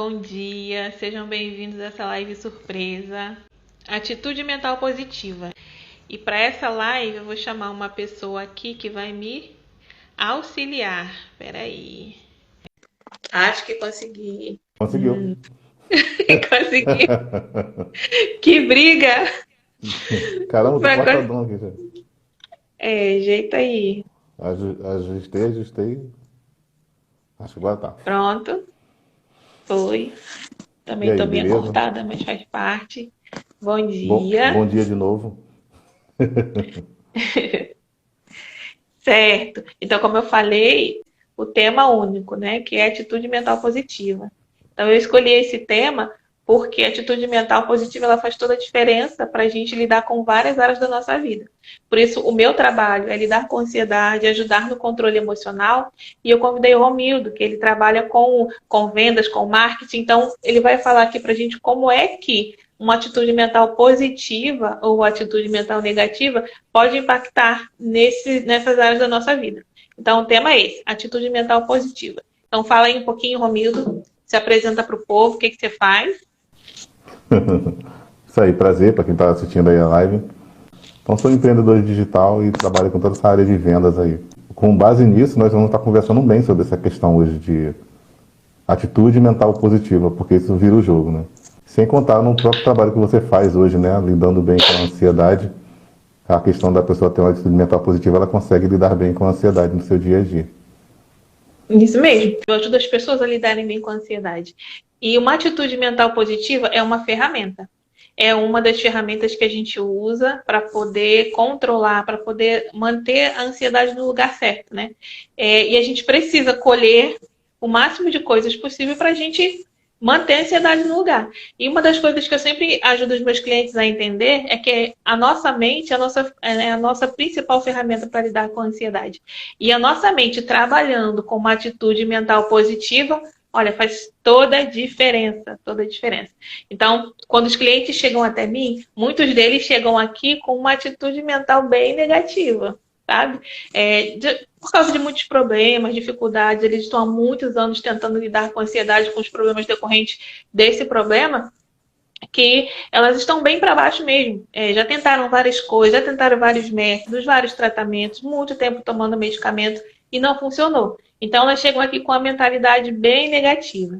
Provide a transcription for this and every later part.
bom dia. Sejam bem-vindos a essa live surpresa. Atitude mental positiva. E para essa live eu vou chamar uma pessoa aqui que vai me auxiliar. Peraí. Acho que consegui. Conseguiu. Consegui. Que briga! Caramba, tô Pra cortadão aqui já. Jeito aí. Ajustei. Acho que agora tá. Pronto. Foi. E Também tô aí, meio beleza? cortada, mas faz parte. Bom Bom dia. dia de novo. Certo. Então, como eu falei, o tema único, né, que é atitude mental positiva. Então, eu escolhi esse tema porque a atitude mental positiva ela faz toda a diferença para a gente lidar com várias áreas da nossa vida. Por isso, o meu trabalho é lidar com ansiedade, ajudar no controle emocional. E eu convidei o Romildo, que ele trabalha com vendas, com marketing. Então, ele vai falar aqui para a gente como é que uma atitude mental positiva ou atitude mental negativa pode impactar nessas áreas da nossa vida. Então, o tema é esse, atitude mental positiva. Então, fala aí um pouquinho, Romildo, se apresenta para o povo, o que você faz. Isso aí, prazer para quem tá assistindo aí a live. Então, sou empreendedor digital e trabalho com toda essa área de vendas aí. Com base nisso, nós vamos estar conversando bem sobre essa questão hoje de atitude mental positiva, porque isso vira o jogo, né? Sem contar no próprio trabalho que você faz hoje, né? Lidando bem com a ansiedade. A questão da pessoa ter uma atitude mental positiva, ela consegue lidar bem com a ansiedade no seu dia a dia. Isso mesmo, eu ajudo as pessoas a lidarem bem com a ansiedade. E uma atitude mental positiva é uma ferramenta. É uma das ferramentas que a gente usa para poder controlar, para poder manter a ansiedade no lugar certo, né? E a gente precisa colher o máximo de coisas possível para a gente manter a ansiedade no lugar. E uma das coisas que eu sempre ajudo os meus clientes a entender é que a nossa mente é a nossa principal ferramenta para lidar com a ansiedade. E a nossa mente trabalhando com uma atitude mental positiva, olha, faz toda a diferença, toda a diferença. Então, quando os clientes chegam até mim, muitos deles chegam aqui com uma atitude mental bem negativa, sabe? Por causa de muitos problemas, dificuldades, eles estão há muitos anos tentando lidar com a ansiedade, com os problemas decorrentes desse problema, que elas estão bem para baixo mesmo. Já tentaram várias coisas, já tentaram vários métodos, vários tratamentos, muito tempo tomando medicamento e não funcionou. Então elas chegam aqui com a mentalidade bem negativa.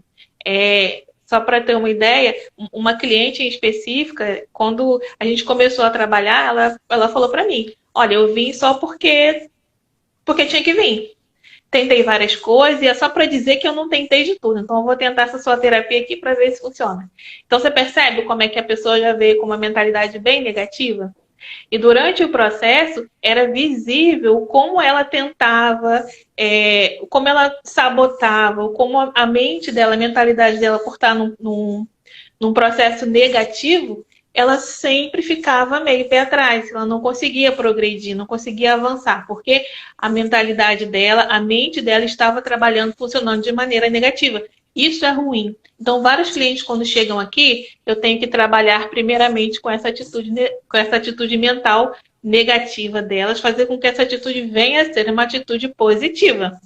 Só para ter uma ideia, uma cliente em específica, quando a gente começou a trabalhar, ela falou para mim: olha, eu vim só porque tinha que vir. Tentei várias coisas e é só para dizer que eu não tentei de tudo. Então eu vou tentar essa sua terapia aqui para ver se funciona. Então você percebe como é que a pessoa já veio com uma mentalidade bem negativa? E durante o processo era visível como ela tentava, como ela sabotava, como a mente dela, a mentalidade dela, por estar num processo negativo, ela sempre ficava meio pé atrás, ela não conseguia progredir, não conseguia avançar, porque a mentalidade dela, a mente dela estava trabalhando, funcionando de maneira negativa. Isso é ruim. Então, vários clientes, quando chegam aqui, eu tenho que trabalhar primeiramente com essa atitude mental negativa delas, fazer com que essa atitude venha a ser uma atitude positiva.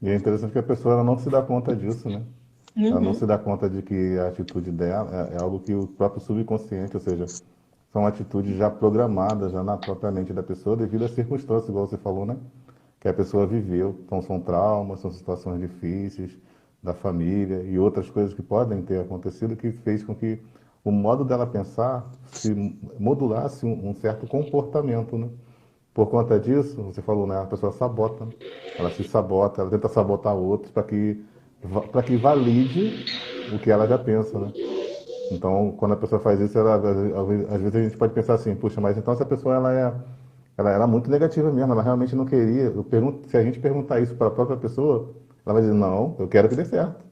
E é interessante que a pessoa ela não se dá conta disso, né? Ela não se Uhum. dá conta de que a atitude dela é algo que o próprio subconsciente, ou seja, são atitudes já programadas já na própria mente da pessoa devido às circunstâncias, igual você falou, né? Que a pessoa viveu. Então são traumas, são situações difíceis da família e outras coisas que podem ter acontecido que fez com que o modo dela pensar se modulasse um certo comportamento, né? Por conta disso, você falou, né? A pessoa sabota, né? Ela se sabota, ela tenta sabotar outros para que valide o que ela já pensa, né? Então, quando a pessoa faz isso, às vezes a gente pode pensar assim, puxa, mas então essa pessoa ela era muito negativa mesmo, ela realmente não queria. Eu pergunto, se a gente perguntar isso para a própria pessoa, ela vai dizer, não, eu quero que dê certo.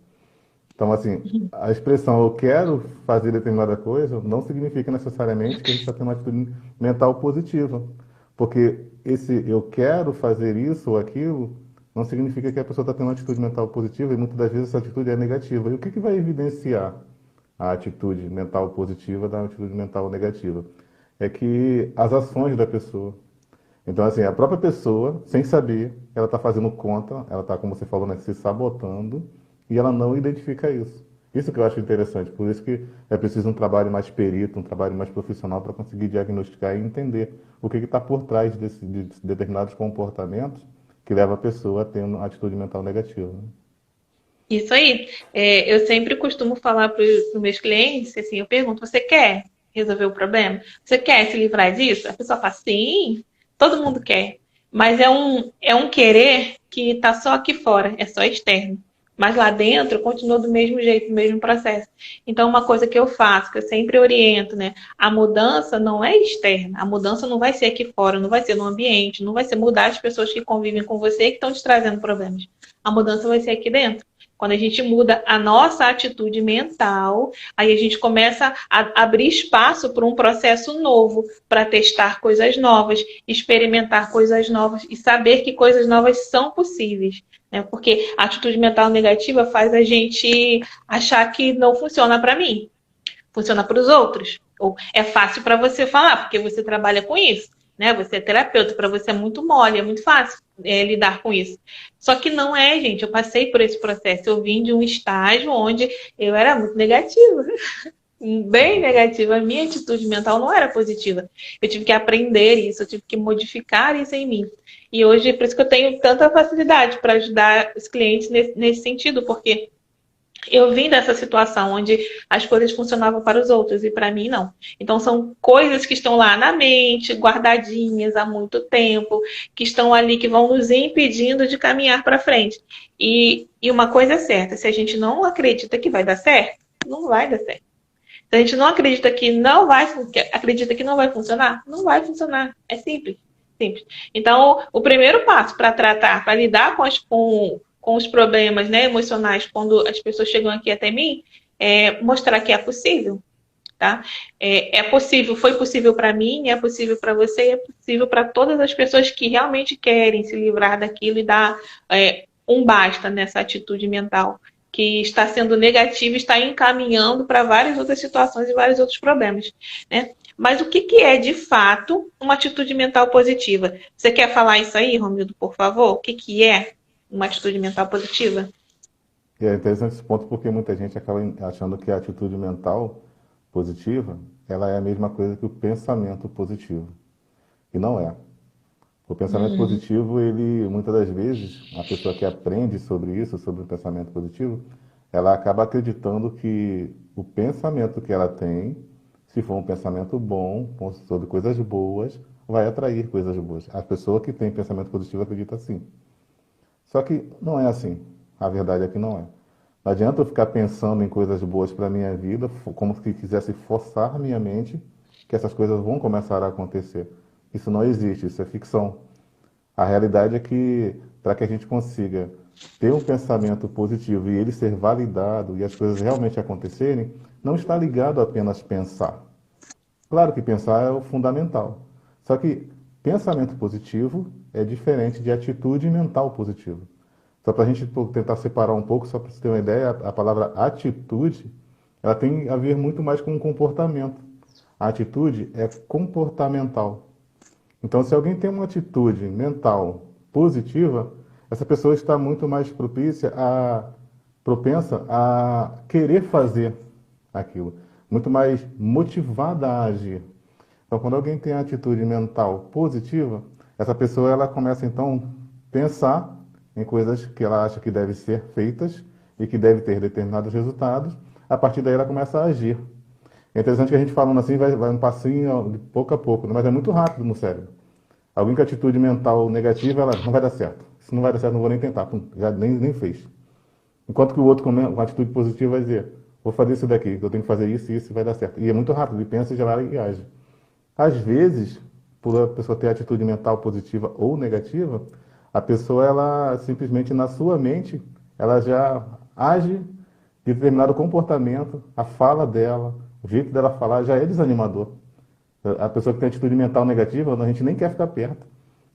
Então, assim, a expressão eu quero fazer determinada coisa não significa necessariamente que a gente está tendo uma atitude mental positiva. Porque esse eu quero fazer isso ou aquilo não significa que a pessoa está tendo uma atitude mental positiva e muitas das vezes essa atitude é negativa. E o que, que vai evidenciar a atitude mental positiva da atitude mental negativa? É que as ações da pessoa. Então, assim, a própria pessoa, sem saber, ela está fazendo conta, ela está, como você falou, né, se sabotando, e ela não identifica isso. Isso que eu acho interessante, por isso que é preciso um trabalho mais perito, um trabalho mais profissional para conseguir diagnosticar e entender o que está por trás de determinados comportamentos que leva a pessoa a ter uma atitude mental negativa, né? Isso aí. É, eu sempre costumo falar para os meus clientes, assim, eu pergunto, você quer resolver o problema? Você quer se livrar disso? A pessoa fala, sim, todo mundo quer. Mas é um querer que está só aqui fora, é só externo. Mas lá dentro continua do mesmo jeito, do mesmo processo. Então, uma coisa que eu faço, que eu sempre oriento, né? A mudança não é externa. A mudança não vai ser aqui fora, não vai ser no ambiente, não vai ser mudar as pessoas que convivem com você e que estão te trazendo problemas. A mudança vai ser aqui dentro. Quando a gente muda a nossa atitude mental, aí a gente começa a abrir espaço para um processo novo, para testar coisas novas, experimentar coisas novas e saber que coisas novas são possíveis. Né? Porque a atitude mental negativa faz a gente achar que não funciona para mim, funciona para os outros. Ou é fácil para você falar, porque você trabalha com isso. Né? Você é terapeuta, para você é muito mole, é muito fácil lidar com isso. Só que não é, gente. Eu passei por esse processo. Eu vim de um estágio onde eu era muito negativa, bem negativa. A minha atitude mental não era positiva. Eu tive que aprender isso, eu tive que modificar isso em mim. E hoje, por isso que eu tenho tanta facilidade para ajudar os clientes nesse sentido, porque eu vim dessa situação onde as coisas funcionavam para os outros e para mim não. Então são coisas que estão lá na mente, guardadinhas há muito tempo, que estão ali que vão nos impedindo de caminhar para frente. E uma coisa é certa, se a gente não acredita que vai dar certo, não vai dar certo. Se a gente não acredita acredita que não vai funcionar, não vai funcionar. É simples, simples. Então, o primeiro passo para tratar, para lidar com os problemas, né, emocionais quando as pessoas chegam aqui até mim, é mostrar que é possível, tá? É possível, foi possível para mim, é possível para você, é possível para todas as pessoas que realmente querem se livrar daquilo e dar um basta nessa atitude mental que está sendo negativa e está encaminhando para várias outras situações e vários outros problemas, né? Mas o que é, de fato, uma atitude mental positiva? Você quer falar isso aí, Romildo, por favor? O que é uma atitude mental positiva? E é interessante esse ponto porque muita gente acaba achando que a atitude mental positiva, ela é a mesma coisa que o pensamento positivo. E não é. O pensamento Uhum. positivo, ele, muitas das vezes, a pessoa que aprende sobre isso, sobre o pensamento positivo, ela acaba acreditando que o pensamento que ela tem, se for um pensamento bom, sobre coisas boas, vai atrair coisas boas. A pessoa que tem pensamento positivo acredita assim. Só que não é assim. A verdade é que não é. Não adianta eu ficar pensando em coisas boas para a minha vida, como se quisesse forçar minha mente que essas coisas vão começar a acontecer. Isso não existe, isso é ficção. A realidade é que, para que a gente consiga ter um pensamento positivo e ele ser validado e as coisas realmente acontecerem, não está ligado a apenas pensar. Claro que pensar é o fundamental. Só que pensamento positivo é diferente de atitude mental positiva. Só para a gente tentar separar um pouco, só para você ter uma ideia, a palavra atitude, ela tem a ver muito mais com o comportamento. A atitude é comportamental. Então, se alguém tem uma atitude mental positiva, essa pessoa está muito mais propensa a querer fazer aquilo, muito mais motivada a agir. Então, quando alguém tem a atitude mental positiva, essa pessoa ela começa então a pensar em coisas que ela acha que devem ser feitas e que devem ter determinados resultados. A partir daí ela começa a agir. É interessante que a gente falando assim vai um passinho de pouco a pouco, mas é muito rápido no cérebro. Alguém com atitude mental negativa, ela não vai dar certo. Se não vai dar certo, não vou nem tentar. Pum, já nem fez. Enquanto que o outro com atitude positiva vai dizer, vou fazer isso daqui, eu tenho que fazer isso e isso vai dar certo. E é muito rápido, ele pensa, já vai e age. Às vezes, por a pessoa ter atitude mental positiva ou negativa, a pessoa, ela simplesmente na sua mente, ela já age de determinado comportamento, a fala dela, o jeito dela falar já é desanimador. A pessoa que tem atitude mental negativa, a gente nem quer ficar perto.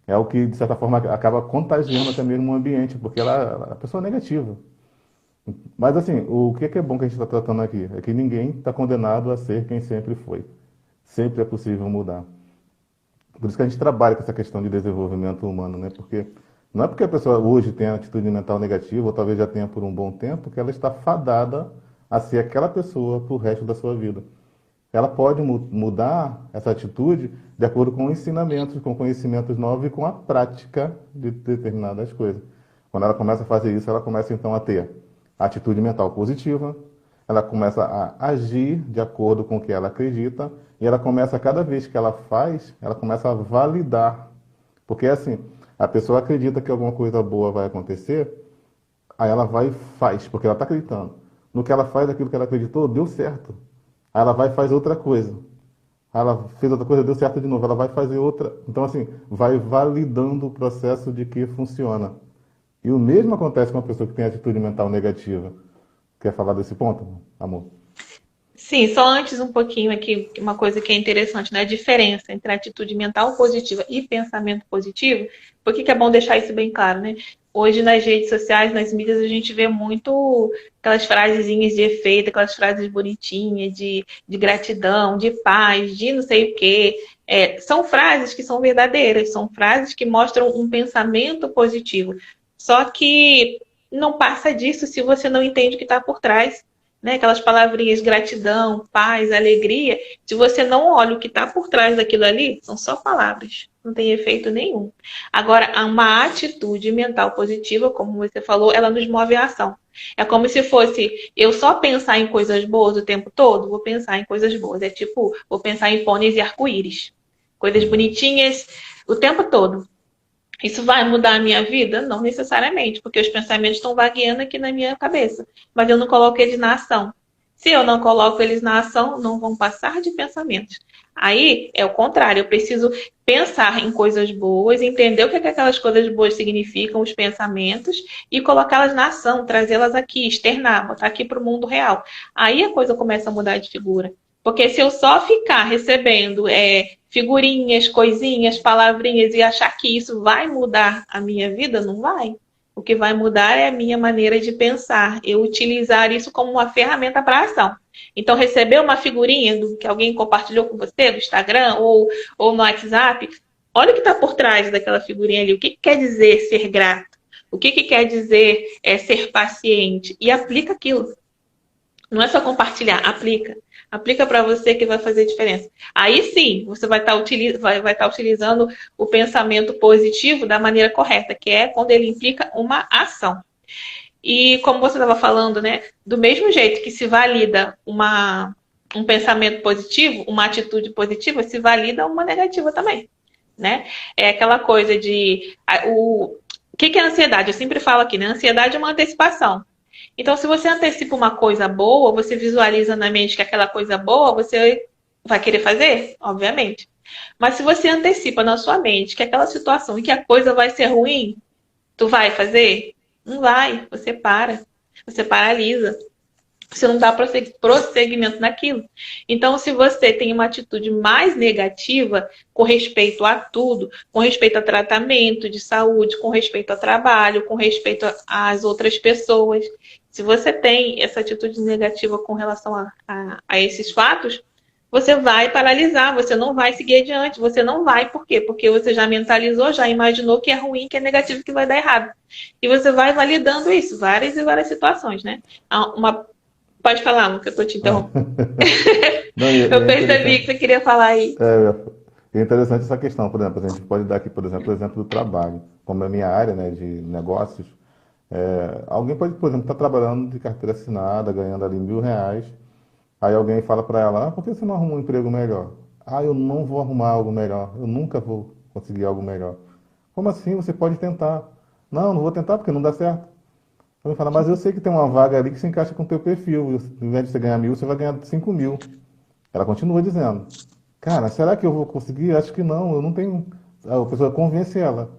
É o que, de certa forma, acaba contagiando até mesmo o ambiente, porque a pessoa é negativa. Mas, assim, o que é bom que a gente está tratando aqui? É que ninguém está condenado a ser quem sempre foi. Sempre é possível mudar. Por isso que a gente trabalha com essa questão de desenvolvimento humano, né? Porque não é porque a pessoa hoje tem atitude mental negativa, ou talvez já tenha por um bom tempo, que ela está fadada a ser aquela pessoa pro resto da sua vida. Ela pode mudar essa atitude de acordo com ensinamentos, com conhecimentos novos e com a prática de determinadas coisas. Quando ela começa a fazer isso, ela começa então a ter atitude mental positiva, ela começa a agir de acordo com o que ela acredita e ela começa, cada vez que ela faz, ela começa a validar. Porque assim, a pessoa acredita que alguma coisa boa vai acontecer, aí ela vai e faz, porque ela está acreditando. No que ela faz, aquilo que ela acreditou, deu certo. Aí ela vai e faz outra coisa. Aí ela fez outra coisa, deu certo de novo. Ela vai fazer outra. Então, assim, vai validando o processo de que funciona. E o mesmo acontece com uma pessoa que tem atitude mental negativa. Quer falar desse ponto, amor? Sim, só antes um pouquinho aqui, uma coisa que é interessante, né? A diferença entre atitude mental positiva e pensamento positivo. Por que que é bom deixar isso bem claro, né? Hoje nas redes sociais, nas mídias, a gente vê muito aquelas frasezinhas de efeito, aquelas frases bonitinhas de gratidão, de paz, de não sei o quê. São frases que são verdadeiras, são frases que mostram um pensamento positivo. Só que não passa disso se você não entende o que está por trás, né? Aquelas palavrinhas gratidão, paz, alegria. Se você não olha o que está por trás daquilo ali, são só palavras, não tem efeito nenhum. Agora, uma atitude mental positiva, como você falou, ela nos move à ação. É como se fosse eu só pensar em coisas boas o tempo todo, vou pensar em coisas boas. É tipo, vou pensar em pôneis e arco-íris. Coisas bonitinhas o tempo todo. Isso vai mudar a minha vida? Não necessariamente, porque os pensamentos estão vagueando aqui na minha cabeça, mas eu não coloco eles na ação. Se eu não coloco eles na ação, não vão passar de pensamentos. Aí é o contrário, eu preciso pensar em coisas boas, entender o que aquelas coisas boas significam, os pensamentos, e colocá-las na ação, trazê-las aqui, externar, botar aqui para o mundo real. Aí a coisa começa a mudar de figura. Porque se eu só ficar recebendo figurinhas, coisinhas, palavrinhas e achar que isso vai mudar a minha vida, não vai. O que vai mudar é a minha maneira de pensar, eu utilizar isso como uma ferramenta para ação. Então, receber uma figurinha do que alguém compartilhou com você, do Instagram ou no WhatsApp, olha o que está por trás daquela figurinha ali. O que quer dizer ser grato? O que quer dizer ser paciente? E aplica aquilo. Não é só compartilhar, aplica. Aplica para você que vai fazer diferença. Aí sim, você vai estar utilizando o pensamento positivo da maneira correta, que é quando ele implica uma ação. E como você estava falando, né, do mesmo jeito que se valida um pensamento positivo, uma atitude positiva, se valida uma negativa também, né? É aquela coisa de... O que é ansiedade? Eu sempre falo aqui, né? Ansiedade é uma antecipação. Então, se você antecipa uma coisa boa, você visualiza na mente que aquela coisa boa, você vai querer fazer, obviamente. Mas se você antecipa na sua mente que aquela situação e que a coisa vai ser ruim, tu vai fazer? Não vai, você paralisa. Você não dá prosseguimento naquilo. Então, se você tem uma atitude mais negativa com respeito a tudo, com respeito a tratamento de saúde, com respeito a trabalho, com respeito às outras pessoas, se você tem essa atitude negativa com relação a esses fatos, você vai paralisar, você não vai seguir adiante, você não vai, por quê? Porque você já mentalizou, já imaginou que é ruim, que é negativo, que vai dar errado. E você vai validando isso, várias e várias situações, né? Pode falar, Luca, eu tô te interrompendo. Não, Eu percebi que você queria falar aí. É interessante essa questão, por exemplo, a gente pode dar aqui, por exemplo, o exemplo do trabalho. Como é a minha área, né, de negócios, alguém pode, por exemplo, estar trabalhando de carteira assinada, ganhando ali R$ 1.000, aí alguém fala para ela, por que você não arruma um emprego melhor? Eu não vou arrumar algo melhor, eu nunca vou conseguir algo melhor. Como assim? Você pode tentar. Não, não vou tentar porque não dá certo. Alguém fala, mas eu sei que tem uma vaga ali que se encaixa com o teu perfil. Ao invés de você ganhar 1.000, você vai ganhar 5.000. Ela continua dizendo, cara, será que eu vou conseguir? Acho que não, eu não tenho. A pessoa convence ela.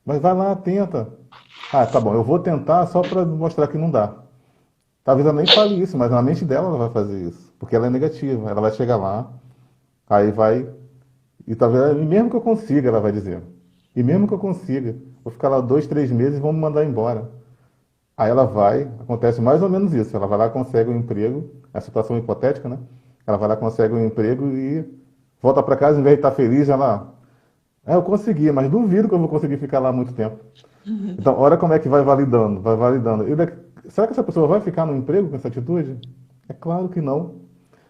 Mas vai lá, tenta. Tá bom, eu vou tentar só para mostrar que não dá. Talvez ela nem fale isso, mas na mente dela ela vai fazer isso. Porque ela é negativa. Ela vai chegar lá, aí vai. E talvez, e mesmo que eu consiga, ela vai dizer. E mesmo que eu consiga, vou ficar lá 2, 3 meses e vão me mandar embora. Aí ela vai, acontece mais ou menos isso. Ela vai lá, consegue um emprego, é a situação hipotética, né? Ela vai lá, consegue um emprego e volta para casa, em vez de estar feliz, ela... eu consegui, mas duvido que eu vou conseguir ficar lá muito tempo. Então, olha como é que vai validando, vai validando. Será que essa pessoa vai ficar no emprego com essa atitude? É claro que não.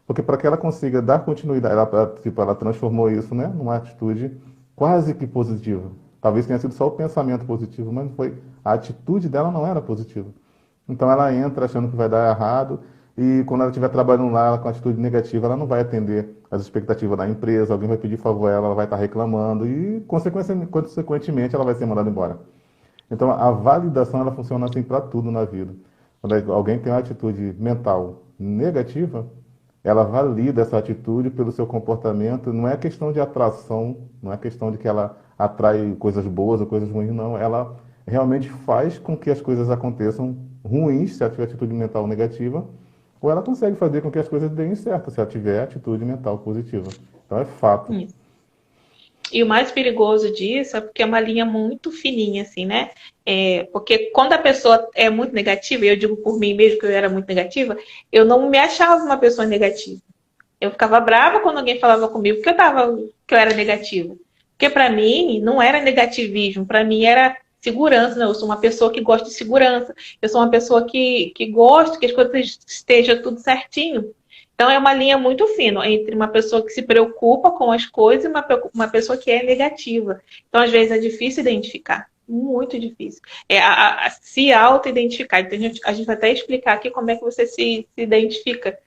Porque para que ela consiga dar continuidade, ela transformou isso, né, numa atitude quase que positiva. Talvez tenha sido só o pensamento positivo, mas não foi, a atitude dela não era positiva. Então ela entra achando que vai dar errado e quando ela estiver trabalhando lá com atitude negativa, ela não vai atender as expectativas da empresa, alguém vai pedir favor a ela, ela vai estar reclamando e consequentemente ela vai ser mandada embora. Então, a validação ela funciona assim para tudo na vida. Quando alguém tem uma atitude mental negativa, ela valida essa atitude pelo seu comportamento. Não é questão de atração, não é questão de que ela atrai coisas boas ou coisas ruins, não. Ela realmente faz com que as coisas aconteçam ruins, se ela tiver atitude mental negativa, ou ela consegue fazer com que as coisas deem certo, se ela tiver atitude mental positiva. Então, é fato. Isso. E o mais perigoso disso é porque é uma linha muito fininha, assim, né? Porque quando a pessoa é muito negativa, e eu digo por mim mesmo que eu era muito negativa, eu não me achava uma pessoa negativa. Eu ficava brava quando alguém falava comigo que eu era negativa. Porque para mim não era negativismo, para mim era segurança, né? Eu sou uma pessoa que gosta de segurança, eu sou uma pessoa que gosta que as coisas estejam tudo certinho. Então é uma linha muito fina entre uma pessoa que se preocupa com as coisas e uma pessoa que é negativa. Então, às vezes, é difícil identificar. Muito difícil. Se auto-identificar. Então, a gente vai até explicar aqui como é que você se identifica.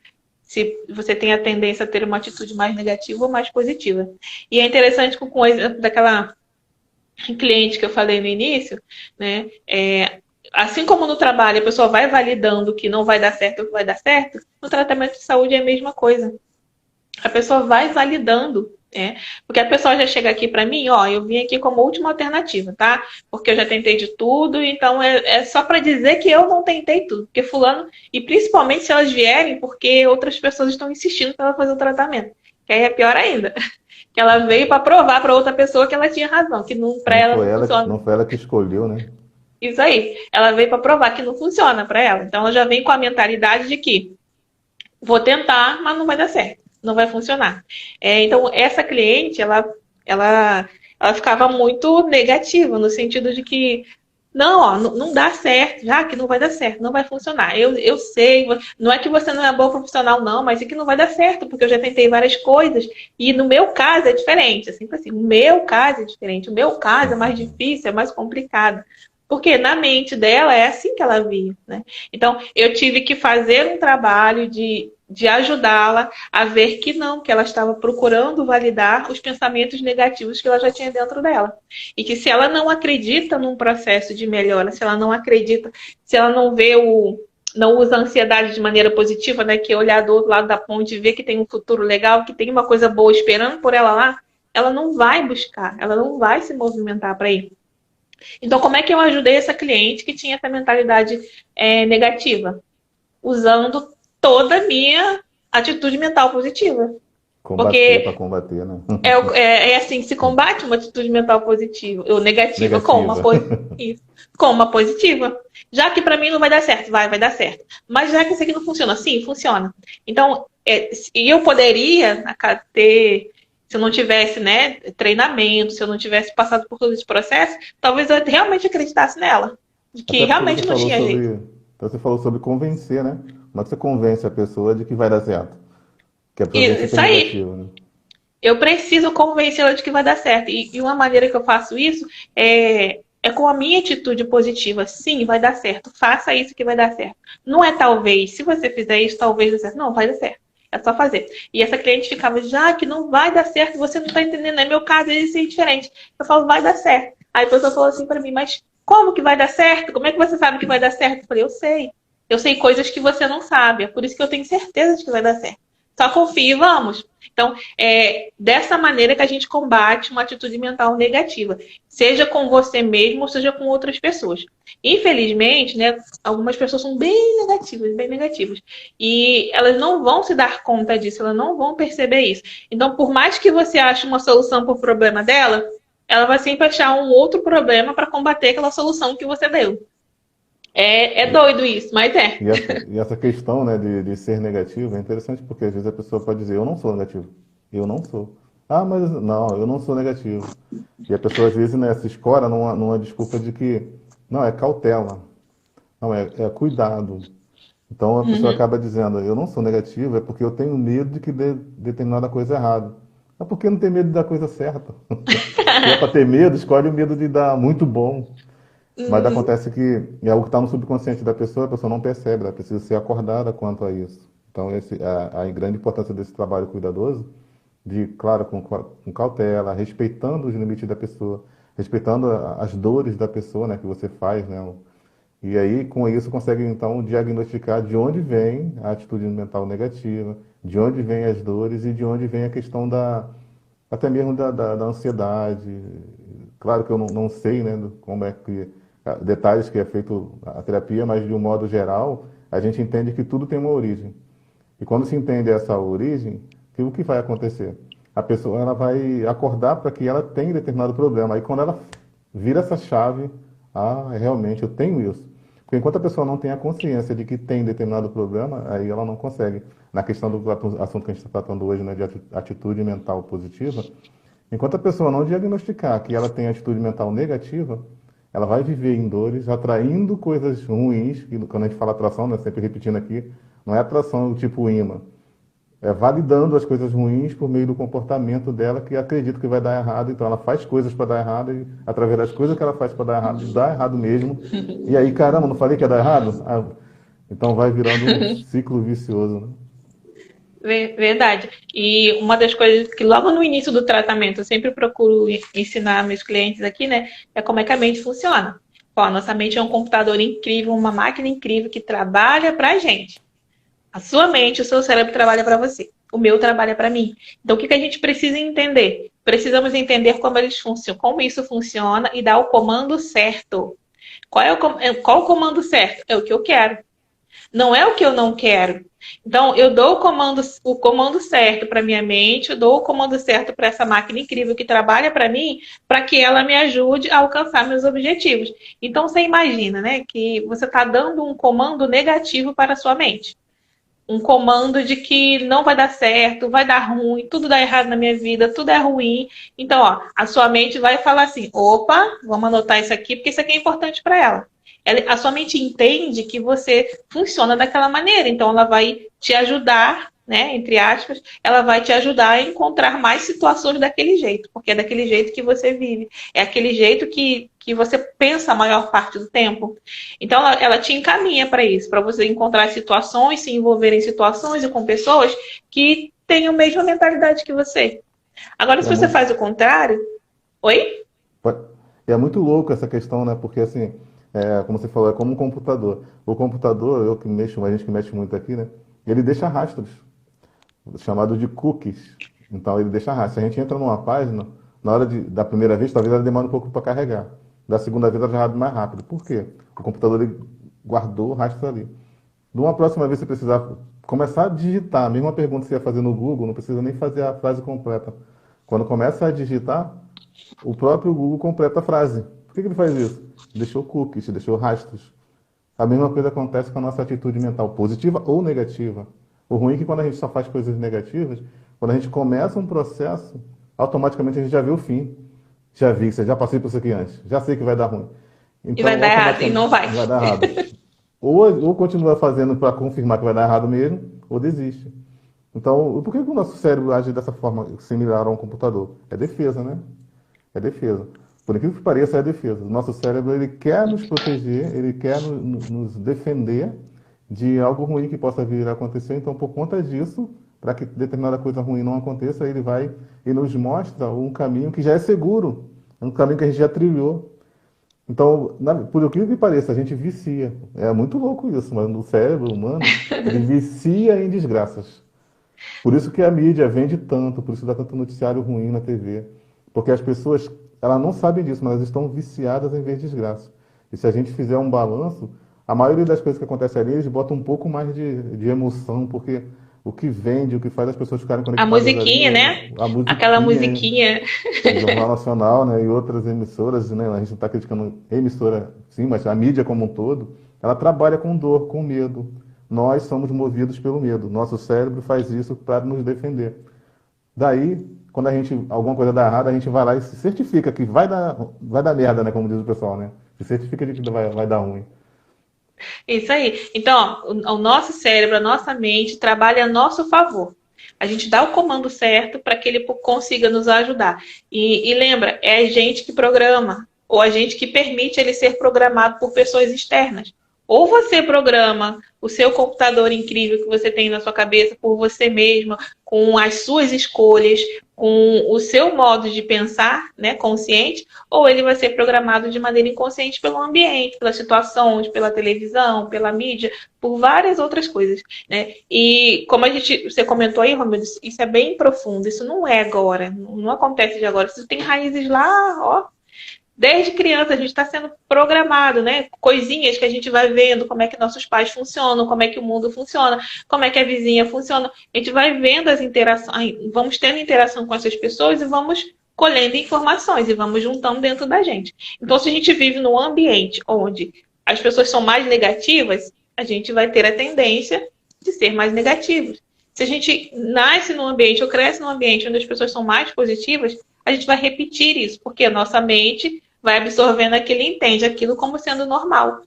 Se você tem a tendência a ter uma atitude mais negativa ou mais positiva. E é interessante com o exemplo daquela cliente que eu falei no início, né? Assim como no trabalho a pessoa vai validando que não vai dar certo ou que vai dar certo, no tratamento de saúde é a mesma coisa. A pessoa vai validando, né? Porque a pessoa já chega aqui para mim, ó, eu vim aqui como última alternativa, tá? Porque eu já tentei de tudo, então é só para dizer que eu não tentei tudo. Porque fulano, e principalmente se elas vierem, porque outras pessoas estão insistindo para ela fazer o tratamento. Que aí é pior ainda. Que ela veio para provar para outra pessoa que ela tinha razão, que para ela não funciona. Não foi ela que escolheu, né? Isso aí. Ela veio para provar que não funciona para ela. Então ela já vem com a mentalidade de que vou tentar, mas não vai dar certo. Não vai funcionar. Então, essa cliente, ela ficava muito negativa, no sentido de que não, ó, não dá certo, já que não vai dar certo, não vai funcionar. Eu sei, não é que você não é boa profissional, não, mas é que não vai dar certo, porque eu já tentei várias coisas, e no meu caso é diferente. É sempre assim, o meu caso é diferente, o meu caso é mais difícil, é mais complicado. Porque na mente dela é assim que ela via, né? Então, eu tive que fazer um trabalho de ajudá-la a ver que não, que ela estava procurando validar os pensamentos negativos que ela já tinha dentro dela. E que se ela não acredita num processo de melhora, se ela não acredita, se ela não vê não usa a ansiedade de maneira positiva, né? Que é olhar do outro lado da ponte e ver que tem um futuro legal, que tem uma coisa boa esperando por ela lá, ela não vai buscar, ela não vai se movimentar para ir. Então, como é que eu ajudei essa cliente que tinha essa mentalidade negativa? Usando toda a minha atitude mental positiva. Combater para combater, né? É assim que se combate uma atitude mental positiva, ou negativa, com uma positiva. Já que para mim não vai dar certo, vai dar certo. Mas já que isso aqui não funciona, sim, funciona. Então, eu poderia ter, se eu não tivesse, né, treinamento, se eu não tivesse passado por todo esse processo, talvez eu realmente acreditasse nela. De que Até porque realmente não tinha jeito. Então você falou sobre convencer, né? Como é que você convence a pessoa de que vai dar certo? Que a pessoa vem Isso super aí. negativa, né? Eu preciso convencê-la de que vai dar certo. E uma maneira que eu faço isso é com a minha atitude positiva. Sim, vai dar certo. Faça isso que vai dar certo. Não é talvez. Se você fizer isso, talvez dê certo. Não, vai dar certo. É só fazer. E essa cliente ficava, já que não vai dar certo, você não está entendendo. É meu caso, isso é diferente. Eu falo, vai dar certo. Aí a pessoa falou assim para mim, mas como que vai dar certo? Como é que você sabe que vai dar certo? Eu falei, eu sei. Eu sei coisas que você não sabe. É por isso que eu tenho certeza de que vai dar certo. Só confie e vamos. Então, é dessa maneira que a gente combate uma atitude mental negativa, seja com você mesmo ou seja com outras pessoas. Infelizmente, né, algumas pessoas são bem negativas. E elas não vão se dar conta disso, elas não vão perceber isso. Então, por mais que você ache uma solução para o problema dela, ela vai sempre achar um outro problema para combater aquela solução que você deu. É doido isso, mas é. E essa questão, né, de ser negativo é interessante porque às vezes a pessoa pode dizer, eu não sou negativo. Eu não sou. Ah, mas não, eu não sou negativo. E a pessoa às vezes, né, se escora numa desculpa de que, não, é cautela. Não, é cuidado. Então a pessoa Uhum. acaba dizendo, eu não sou negativo, é porque eu tenho medo de que dê determinada coisa errada. Mas por que não ter medo da coisa certa? Se é para ter medo, escolhe o medo de dar muito bom. Mas Uhum. acontece que é algo que está no subconsciente da pessoa, a pessoa não percebe, ela precisa ser acordada quanto a isso. Então, a grande importância desse trabalho cuidadoso, de, claro, com cautela, respeitando os limites da pessoa, respeitando as dores da pessoa, né, que você faz, né, e aí, com isso, consegue então diagnosticar de onde vem a atitude mental negativa, de onde vem as dores e de onde vem a questão até mesmo da ansiedade. Claro que eu não sei, né, como é que, detalhes que é feito a terapia, mas de um modo geral, a gente entende que tudo tem uma origem. E quando se entende essa origem, o que vai acontecer? A pessoa ela vai acordar para que ela tem determinado problema. Aí quando ela vira essa chave, realmente eu tenho isso. Porque enquanto a pessoa não tem a consciência de que tem determinado problema, aí ela não consegue. Na questão do assunto que a gente está tratando hoje, né, de atitude mental positiva, enquanto a pessoa não diagnosticar que ela tem atitude mental negativa, ela vai viver em dores, atraindo coisas ruins, que quando a gente fala atração, né, sempre repetindo aqui, não é atração tipo imã, é validando as coisas ruins por meio do comportamento dela, que acredita que vai dar errado, então ela faz coisas para dar errado, e através das coisas que ela faz para dar errado, dá errado mesmo, e aí, caramba, não falei que ia dar errado? Então vai virando um ciclo vicioso, né? Verdade. E uma das coisas que logo no início do tratamento eu sempre procuro ensinar meus clientes aqui, né, é como é que a mente funciona. Ó, a nossa mente é um computador incrível, uma máquina incrível que trabalha pra gente. A sua mente, o seu cérebro trabalha para você. O meu trabalha para mim. Então, o que a gente precisa entender? Precisamos entender como eles funcionam, como isso funciona e dar o comando certo. Qual o comando certo? É o que eu quero. Não é o que eu não quero. Então, eu dou o comando certo para minha mente, eu dou o comando certo para essa máquina incrível que trabalha para mim, para que ela me ajude a alcançar meus objetivos. Então, você imagina, né, que você está dando um comando negativo para a sua mente, um comando de que não vai dar certo, vai dar ruim, tudo dá errado na minha vida, tudo é ruim. Então, ó, a sua mente vai falar assim: opa, vamos anotar isso aqui, porque isso aqui é importante para ela. A sua mente entende que você funciona daquela maneira, então ela vai te ajudar, né, entre aspas, ela vai te ajudar a encontrar mais situações daquele jeito, porque é daquele jeito que você vive, é aquele jeito que você pensa a maior parte do tempo. Então, ela te encaminha para isso, para você encontrar situações, se envolver em situações e com pessoas que têm a mesma mentalidade que você. Agora, É se você muito, faz o contrário, oi? é muito louco essa questão, né? Porque assim, como você falou, é como um computador. O computador, eu que mexo, a gente que mexe muito aqui, né? Ele deixa rastros, chamado de cookies. Então ele deixa rastros. Se a gente entra numa página, na hora da primeira vez, talvez ela demore um pouco para carregar. Da segunda vez ela já abre mais rápido. Por quê? O computador ele guardou o rastro ali. De uma próxima vez, você precisar começar a digitar, a mesma pergunta que você ia fazer no Google, não precisa nem fazer a frase completa. Quando começa a digitar, o próprio Google completa a frase. Por que ele faz isso? Deixou cookies, deixou rastros. A mesma coisa acontece com a nossa atitude mental, positiva ou negativa. O ruim é que quando a gente só faz coisas negativas, quando a gente começa um processo, automaticamente a gente já vê o fim. Já vi, já passei por isso aqui antes, já sei que vai dar ruim. E vai Então, dar errado, e automaticamente não vai. vai dar errado. Ou continua fazendo para confirmar que vai dar errado mesmo, ou desiste. Então, por que que o nosso cérebro age dessa forma similar a um computador? É defesa, né? É defesa. Por incrível que pareça, é defesa. O nosso cérebro ele quer nos proteger, ele quer nos defender de algo ruim que possa vir a acontecer. Então, por conta disso, para que determinada coisa ruim não aconteça, ele vai e nos mostra um caminho que já é seguro, um caminho que a gente já trilhou. Então, por incrível que pareça, a gente vicia. É muito louco isso, mas o cérebro humano, ele vicia em desgraças. Por isso que a mídia vende tanto, por isso dá tanto noticiário ruim na TV. Porque as pessoas, elas não sabem disso, mas elas estão viciadas em ver desgraça. E se a gente fizer um balanço, a maioria das coisas que acontecem ali, eles botam um pouco mais de emoção, porque o que vende, o que faz as pessoas ficarem A conectadas ali musiquinha, é né? a Aquela musiquinha, musiquinha. o Jornal Nacional, né, e outras emissoras, né, a gente não está criticando emissora, sim, mas a mídia como um todo, ela trabalha com dor, com medo. Nós somos movidos pelo medo. Nosso cérebro faz isso para nos defender. Daí, quando a gente alguma coisa dá errado, a gente vai lá e se certifica que vai dar merda, né, como diz o pessoal, né? Se certifica de que vai dar ruim. Isso aí. Então, ó, o nosso cérebro, a nossa mente trabalha a nosso favor. A gente dá o comando certo para que ele consiga nos ajudar. E lembra, é a gente que programa, ou a gente que permite ele ser programado por pessoas externas. Ou você programa o seu computador incrível que você tem na sua cabeça por você mesma, com as suas escolhas, com o seu modo de pensar, né, consciente, ou ele vai ser programado de maneira inconsciente pelo ambiente, pelas situações, pela televisão, pela mídia, por várias outras coisas, né? E como você comentou aí, Romero, isso é bem profundo, isso não é agora, não acontece de agora, isso tem raízes lá, ó, desde criança a gente está sendo programado, né? Coisinhas que a gente vai vendo, como é que nossos pais funcionam, como é que o mundo funciona, como é que a vizinha funciona. A gente vai vendo as interações, vamos tendo interação com essas pessoas e vamos colhendo informações e vamos juntando dentro da gente. Então, se a gente vive num ambiente onde as pessoas são mais negativas, a gente vai ter a tendência de ser mais negativos. Se a gente nasce num ambiente ou cresce num ambiente onde as pessoas são mais positivas, a gente vai repetir isso, porque a nossa mente vai absorvendo aquilo e entende aquilo como sendo normal.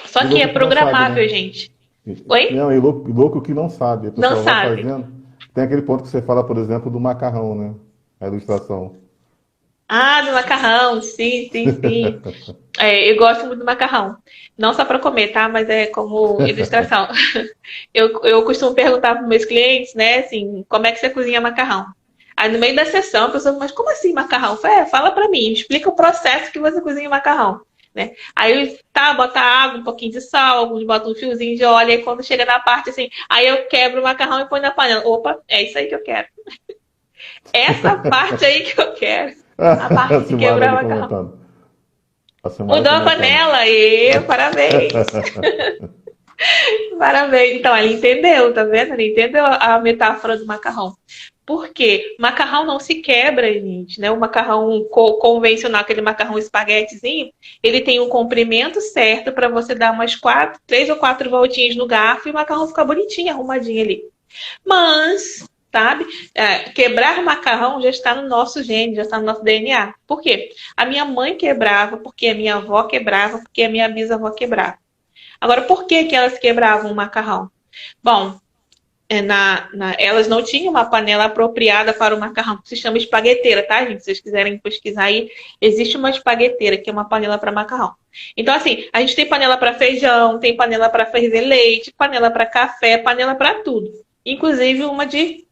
E Só que é louco que não sabe, programável, né? gente. Oi? Não, e louco que não sabe. A Não pessoa vai sabe. fazendo. Tem aquele ponto que você fala, por exemplo, do macarrão, né? A ilustração. Ah, do macarrão, sim, sim, sim. É, eu gosto muito do macarrão. Não só para comer, tá? Mas é como ilustração. Eu costumo perguntar para meus clientes, né, assim, como é que você cozinha macarrão? Aí no meio da sessão, a pessoa, mas como assim macarrão? Eu falei, fala para mim, explica o processo que você cozinha macarrão. Né? Aí, tá, bota água, um pouquinho de sal, alguns botam um fiozinho de óleo, aí quando chega na parte assim, aí eu quebro o macarrão e ponho na panela. Opa, é isso aí que eu quero. Essa parte aí que eu quero. A A parte de Silmara quebrar o ali macarrão. comentando. A Silmara Mudou a comentando. panela e parabéns. Parabéns. Então, ela entendeu, tá vendo? Ela entendeu a metáfora do macarrão. Por quê? Macarrão não se quebra, gente, né? O macarrão convencional, aquele macarrão espaguetezinho, ele tem um comprimento certo para você dar umas 3 ou 4 voltinhas no garfo e o macarrão fica bonitinho, arrumadinho ali. Mas, sabe, quebrar macarrão já está no nosso gene, já está no nosso DNA. Por quê? A minha mãe quebrava, porque a minha avó quebrava, porque a minha bisavó quebrava. Agora, por que que elas quebravam o macarrão? Bom, elas não tinham uma panela apropriada para o macarrão, que se chama espagueteira, tá, gente? Se vocês quiserem pesquisar aí, existe uma espagueteira, que é uma panela para macarrão. Então, assim, a gente tem panela para feijão, tem panela para ferver leite, panela para café, panela para tudo. Inclusive uma de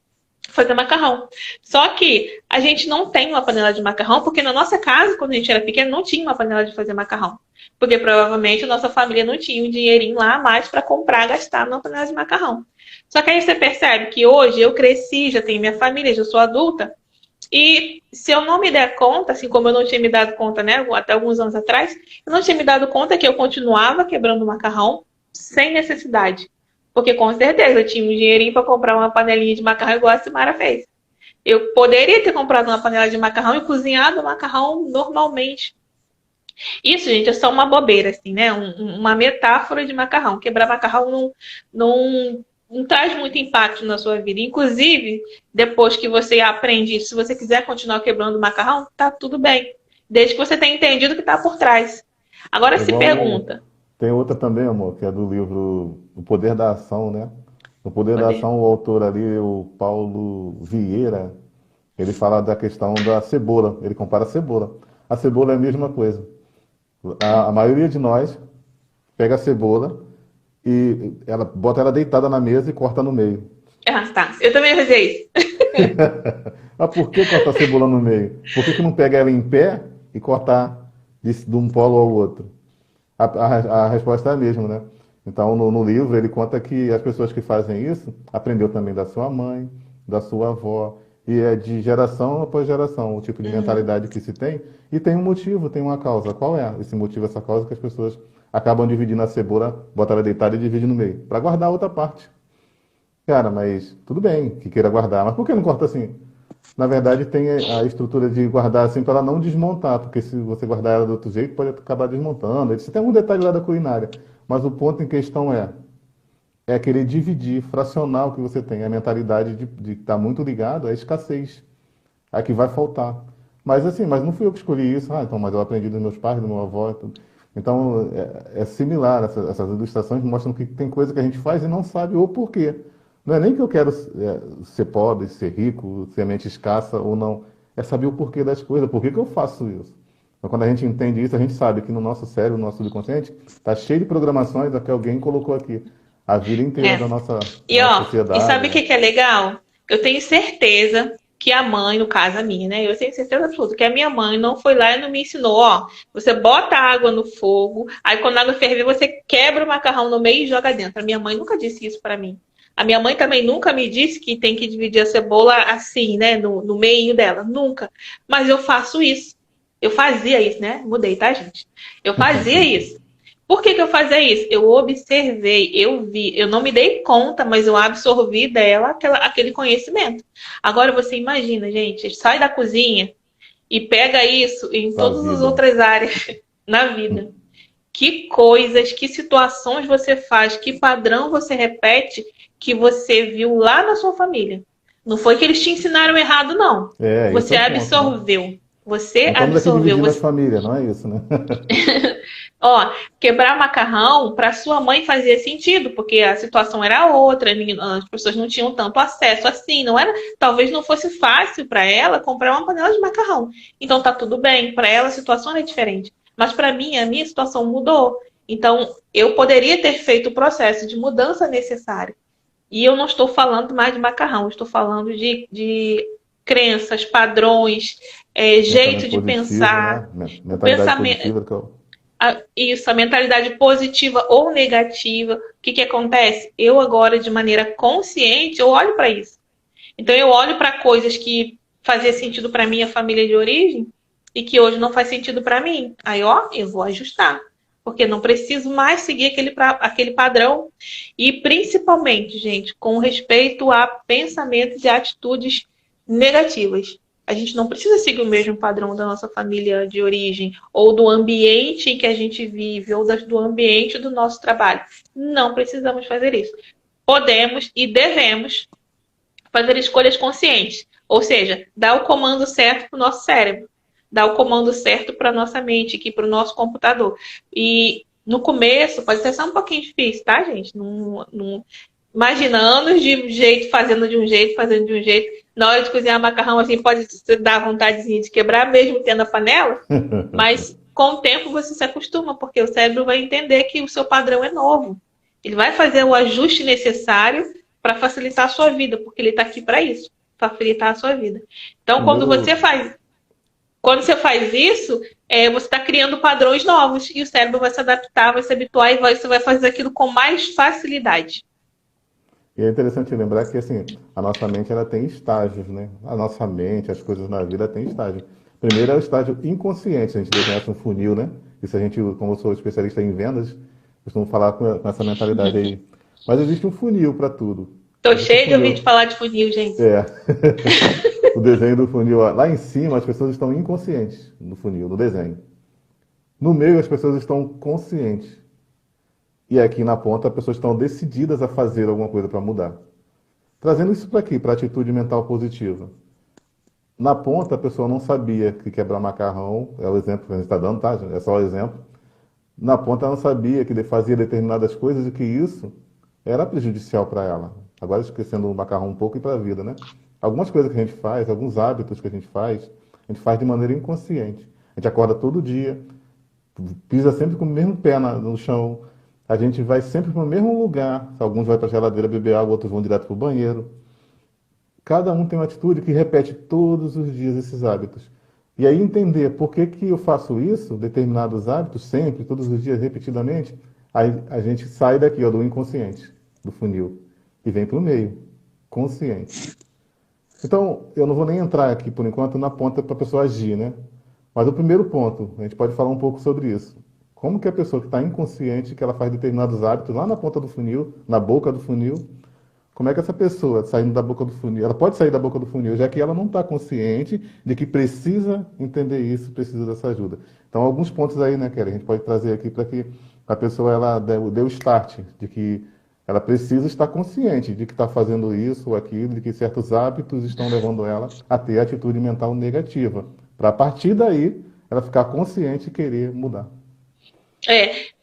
fazer macarrão. Só que a gente não tem uma panela de macarrão, porque na nossa casa, quando a gente era pequeno, não tinha uma panela de fazer macarrão. Porque provavelmente a nossa família não tinha um dinheirinho lá a mais para comprar, gastar numa panela de macarrão. Só que aí você percebe que hoje eu cresci, já tenho minha família, já sou adulta, e se eu não me der conta, assim como eu não tinha me dado conta, né, até alguns anos atrás, eu não tinha me dado conta que eu continuava quebrando macarrão sem necessidade. Porque com certeza eu tinha um dinheirinho para comprar uma panelinha de macarrão igual a Simara fez. Eu poderia ter comprado uma panela de macarrão e cozinhado o macarrão normalmente. Isso, gente, é só uma bobeira, assim, né? Uma metáfora de macarrão. Quebrar macarrão não traz muito impacto na sua vida. Inclusive, depois que você aprende isso, se você quiser continuar quebrando macarrão, tá tudo bem. Desde que você tenha entendido o que está por trás. Agora É se igual. pergunta. Tem outra também, amor, que é do livro O Poder da Ação, né? No Poder da Poder. Ação, o autor ali, o Paulo Vieira, ele fala da questão da cebola. Ele compara a cebola. A cebola é a mesma coisa. A maioria de nós pega a cebola e ela bota ela deitada na mesa e corta no meio. Ah, tá. Eu também ia fazer isso. Mas por que cortar a cebola no meio? Por que que não pega ela em pé e cortar de um polo ao outro? A resposta é a mesma, né? Então, no livro, ele conta que as pessoas que fazem isso aprendeu também da sua mãe, da sua avó, e é de geração após geração o tipo de Uhum. mentalidade que se tem, e tem um motivo, tem uma causa. Qual é esse motivo, essa causa que as pessoas acabam dividindo a cebola, botam ela deitada e dividem no meio, para guardar a outra parte. Cara, mas tudo bem que queira guardar, mas por que não corta assim? Na verdade, tem a estrutura de guardar assim para ela não desmontar, porque se você guardar ela do outro jeito, pode acabar desmontando. Você tem um detalhe lá da culinária, mas o ponto em questão é querer dividir, fracionar o que você tem. A mentalidade de estar muito ligado à escassez, a que vai faltar. Mas assim, mas não fui eu que escolhi isso. Ah, então, mas eu aprendi dos meus pais, do meu avô. Tudo. Então, é similar, essas ilustrações mostram que tem coisa que a gente faz e não sabe o porquê. Não é nem que eu quero ser pobre, ser rico, ser mente escassa ou não. É saber o porquê das coisas, por que que eu faço isso. Então, quando a gente entende isso, a gente sabe que no nosso cérebro, no nosso subconsciente, está cheio de programações que alguém colocou aqui. A vida inteira É. da E nossa ó, e sociedade, sabe o né? que que é legal? Eu tenho certeza que a mãe, no caso a minha, né? Eu tenho certeza absoluta que a minha mãe não foi lá e não me ensinou, ó, você bota a água no fogo, aí quando a água ferver, você quebra o macarrão no meio e joga dentro. A minha mãe nunca disse isso pra mim. A minha mãe também nunca me disse que tem que dividir a cebola assim, né, no meio dela, nunca. Mas eu faço isso. Eu fazia isso, né? Mudei, tá, gente? Eu fazia isso. Por que que eu fazia isso? Eu observei, eu vi, eu não me dei conta, mas eu absorvi dela aquele conhecimento. Agora você imagina, gente, sai da cozinha e pega isso em Da todas as vida. outras áreas na vida. Que coisas, que situações você faz, que padrão você repete que você viu lá na sua família. Não foi que eles te ensinaram errado, não. Esse é Você o ponto, né? absorveu. Você Não estamos aqui absorveu. dividindo as Você famílias, não é isso, né? Ó, quebrar macarrão para sua mãe fazia sentido, porque a situação era outra, as pessoas não tinham tanto acesso assim, não era, talvez não fosse fácil para ela comprar uma panela de macarrão. Então tá tudo bem, para ela a situação era diferente. Mas para mim, a minha situação mudou. Então, eu poderia ter feito o processo de mudança necessário. E eu não estou falando mais de macarrão, eu estou falando de crenças, padrões, jeito Pensamento de positivo, pensar, né? o Mentalidade pensamento positiva, que eu... isso, a mentalidade positiva ou negativa, o que que acontece? Eu agora, de maneira consciente, eu olho para isso. Então eu olho para coisas que fazia sentido para minha família de origem e que hoje não faz sentido para mim. Aí, ó, eu vou ajustar. Porque não preciso mais seguir aquele padrão. E principalmente, gente, com respeito a pensamentos e atitudes negativas. A gente não precisa seguir o mesmo padrão da nossa família de origem, ou do ambiente em que a gente vive, ou do ambiente do nosso trabalho. Não precisamos fazer isso. Podemos e devemos fazer escolhas conscientes. Ou seja, dar o comando certo para o nosso cérebro, dar o comando certo para a nossa mente, aqui para o nosso computador. E no começo pode ser só um pouquinho difícil, tá, gente? Imagina anos de jeito, fazendo de um jeito, fazendo de um jeito. Na hora de cozinhar macarrão, assim, pode dar vontadezinha de quebrar, mesmo tendo a panela, mas com o tempo você se acostuma, porque o cérebro vai entender que o seu padrão é novo. Ele vai fazer o ajuste necessário para facilitar a sua vida, porque ele está aqui para isso, facilitar a sua vida. Então, Primeiro, quando você faz isso, você está criando padrões novos e o cérebro vai se adaptar, vai se habituar e você vai fazer aquilo com mais facilidade. e é interessante lembrar que assim, a nossa mente ela tem estágios, né? A nossa mente, as coisas na vida têm estágios. Primeiro é o estágio inconsciente, a gente desenha um funil, né? Isso a gente, como eu sou especialista em vendas, costumo falar com essa mentalidade aí. Mas existe um funil para tudo. Tô Existe um cheio de ouvir de funil. falar de funil, gente. É. O desenho do funil, ó, lá em cima as pessoas estão inconscientes no funil, no desenho. No meio as pessoas estão conscientes. E aqui na ponta as pessoas estão decididas a fazer alguma coisa para mudar. Trazendo isso para aqui, para a atitude mental positiva. Na ponta, a pessoa não sabia que quebrar macarrão, é o exemplo que a gente está dando, tá? É só o exemplo. Na ponta, ela não sabia que ele fazia determinadas coisas e que isso era prejudicial para ela. Agora, esquecendo o macarrão um pouco e para a vida, né? Algumas coisas que a gente faz, alguns hábitos que a gente faz de maneira inconsciente. A gente acorda todo dia, pisa sempre com o mesmo pé no chão, a gente vai sempre para o mesmo lugar. Alguns vão para a geladeira beber água, outros vão direto para o banheiro. Cada um tem uma atitude que repete todos os dias esses hábitos. E aí entender por que que eu faço isso, determinados hábitos, sempre, todos os dias, repetidamente, aí a gente sai daqui, ó, do inconsciente, do funil, e vem para o meio, consciente. Então, eu não vou nem entrar aqui, por enquanto, na ponta para a pessoa agir, né? Mas o primeiro ponto, a gente pode falar um pouco sobre isso. Como que a pessoa que está inconsciente, que ela faz determinados hábitos lá na ponta do funil, na boca do funil, como é que essa pessoa, saindo da boca do funil, ela pode sair da boca do funil, já que ela não está consciente de que precisa entender isso, precisa dessa ajuda. Então, alguns pontos aí, né, Kelly, a gente pode trazer aqui para que a pessoa ela dê o start, de que ela precisa estar consciente de que está fazendo isso ou aquilo, de que certos hábitos estão levando ela a ter atitude mental negativa, para a partir daí ela ficar consciente e querer mudar.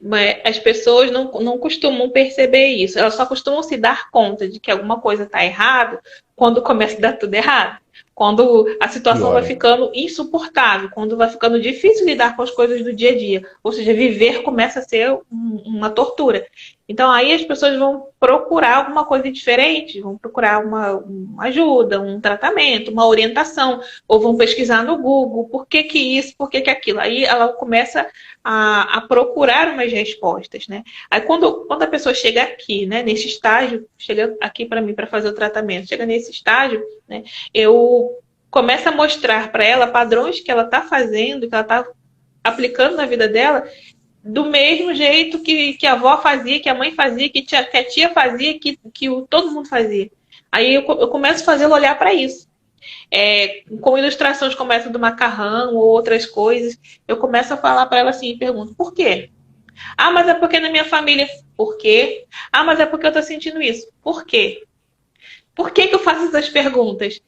Mas as pessoas não costumam perceber isso. Elas só costumam se dar conta de que alguma coisa está errada quando começa a dar tudo errado. Quando a situação vai Piora. ficando insuportável, quando vai ficando difícil lidar com as coisas do dia a dia. Ou seja, viver começa a ser uma tortura. Então aí as pessoas vão procurar alguma coisa diferente, vão procurar uma ajuda, um tratamento, uma orientação, ou vão pesquisar no Google por que que isso, por que que aquilo. Aí ela começa a procurar umas respostas, né? Aí quando a pessoa chega aqui, né, nesse estágio, chega aqui para mim para fazer o tratamento, chega nesse estágio, né, eu começo a mostrar para ela padrões que ela está fazendo, que ela está aplicando na vida dela, do mesmo jeito que a avó fazia, que a mãe fazia, que a tia fazia, todo mundo fazia. Aí eu começo a fazê-lo olhar para isso. Com ilustrações como essa do macarrão ou outras coisas, eu começo a falar para ela assim e pergunto, por quê? Ah, mas é porque na minha família. Por quê? Ah, mas é porque eu tô sentindo isso. Por quê? Por que que eu faço essas perguntas?